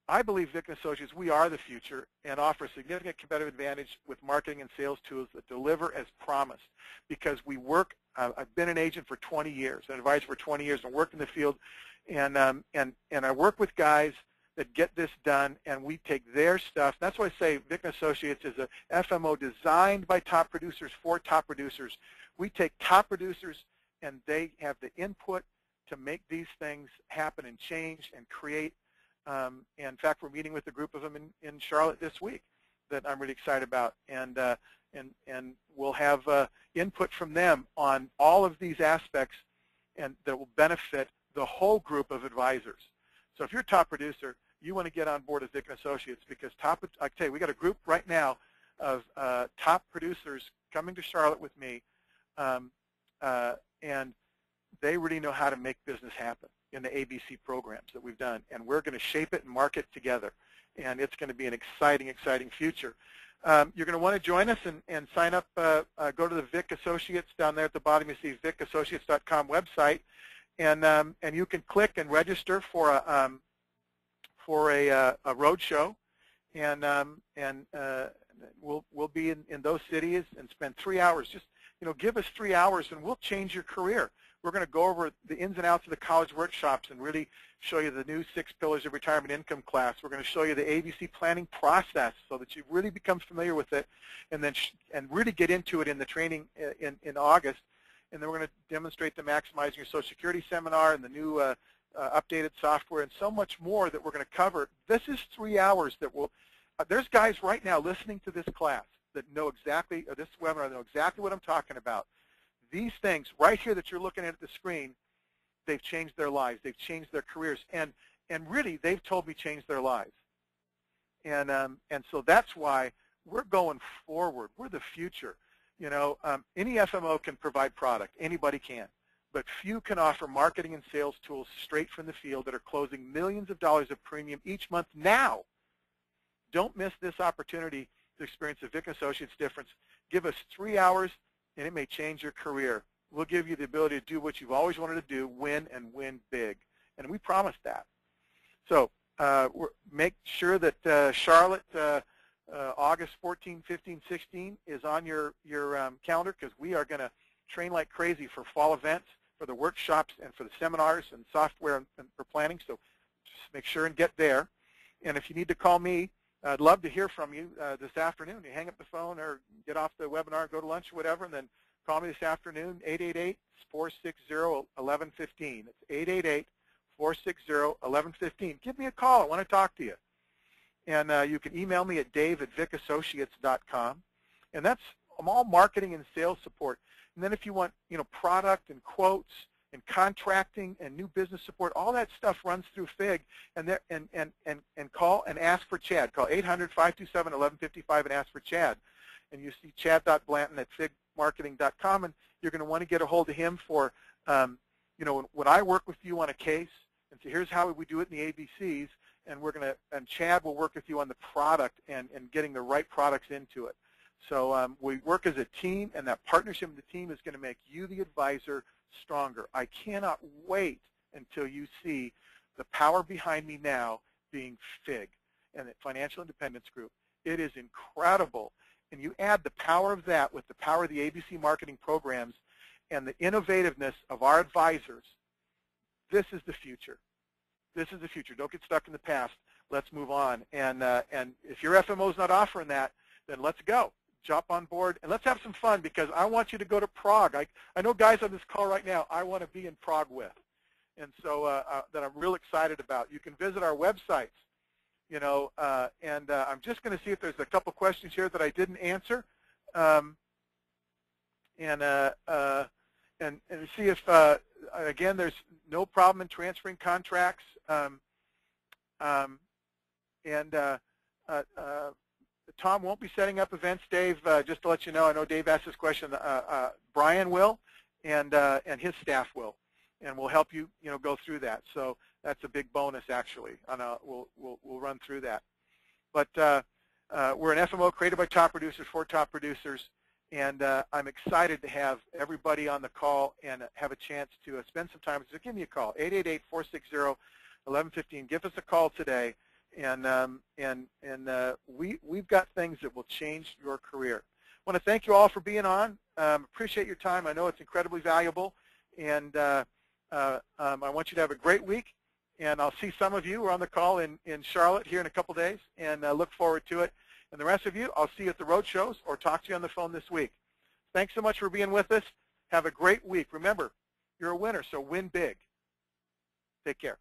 I believe Vick & Associates, we are the future and offer significant competitive advantage with marketing and sales tools that deliver as promised, because we work, I've been an agent for 20 years, an advisor for 20 years, and worked in the field, and I work with guys that get this done, and we take their stuff. That's why I say Vick & Associates is a FMO designed by top producers for top producers. We take top producers, and they have the input to make these things happen and change and create. And in fact, we're meeting with a group of them in Charlotte this week that I'm really excited about, and we'll have input from them on all of these aspects, and that will benefit the whole group of advisors. So if you're a top producer, you want to get on board with Vick & Associates, because I can tell you, we got a group right now of top producers coming to Charlotte with me, and they really know how to make business happen in the ABC programs that we've done, and we're going to shape it and market together, and it's going to be an exciting, exciting future. You're going to want to join us and sign up. Go to the Vick Associates down there at the bottom. You see vickassociates.com website, and you can click and register for a road show, and we'll be in those cities and spend 3 hours. Just give us 3 hours, and we'll change your career. We're going to go over the ins and outs of the college workshops and really show you the new 6 pillars of retirement income class. We're going to show you the ABC planning process so that you really become familiar with it, and then really get into it in the training in August. And then we're going to demonstrate the Maximizing Your Social Security seminar and the new updated software and so much more that we're going to cover. This is 3 hours that will. There's guys right now listening to this class that know exactly, or this webinar, know exactly what I'm talking about. These things right here that you're looking at the screen, they've changed their lives. They've changed their careers, and really, they've told me changed their lives. And so that's why we're going forward. We're the future. Any FMO can provide product. Anybody can. But few can offer marketing and sales tools straight from the field that are closing millions of dollars of premium each month now. Don't miss this opportunity to experience the Vick & Associates difference. Give us 3 hours, and it may change your career. We'll give you the ability to do what you've always wanted to do, win and win big. And we promise that. So make sure that Charlotte, August 14, 15, 16 is on your calendar, because we are going to train like crazy for fall events, for the workshops, and for the seminars and software and for planning. So just make sure and get there. And if you need to call me, I'd love to hear from you this afternoon. You hang up the phone or get off the webinar, go to lunch or whatever, and then call me this afternoon, 888-460-1115. It's 888-460-1115. Give me a call. I want to talk to you. And you can email me at dave@vickassociates.com. And that's all marketing and sales support. And then if you want, product and quotes and contracting and new business support, all that stuff runs through FIG. And call and ask for Chad. Call 800-527-1155 and ask for Chad. And you see chad.blanton@figmarketing.com, and you're going to want to get a hold of him for, when I work with you on a case, and so here's how we do it in the ABCs, and Chad will work with you on the product and getting the right products into it. So we work as a team, and that partnership with the team is going to make you, the advisor, stronger. I cannot wait until you see the power behind me now being FIG and the Financial Independence Group. It is incredible. And you add the power of that with the power of the ABC marketing programs and the innovativeness of our advisors. This is the future. This is the future. Don't get stuck in the past. Let's move on. And if your FMO is not offering that, then let's go. Jump on board, and let's have some fun, because I want you to go to Prague. I know guys on this call right now I want to be in Prague with, and so that I'm real excited about. You can visit our websites, and I'm just going to see if there's a couple questions here that I didn't answer, and see if, again, there's no problem in transferring contracts, Tom won't be setting up events, Dave, just to let you know. I know Dave asked this question. Brian will, and his staff will, and we'll help you, go through that. So that's a big bonus, actually. And we'll run through that. But we're an FMO created by top producers for top producers, and I'm excited to have everybody on the call and have a chance to spend some time. So give me a call, 888-460-1115. Give us a call today. And we've got things that will change your career. I want to thank you all for being on. Appreciate your time. I know it's incredibly valuable, and I want you to have a great week. And I'll see some of you who are on the call in Charlotte here in a couple days, and look forward to it. And the rest of you, I'll see you at the road shows or talk to you on the phone this week. Thanks so much for being with us. Have a great week. Remember, you're a winner, so win big. Take care.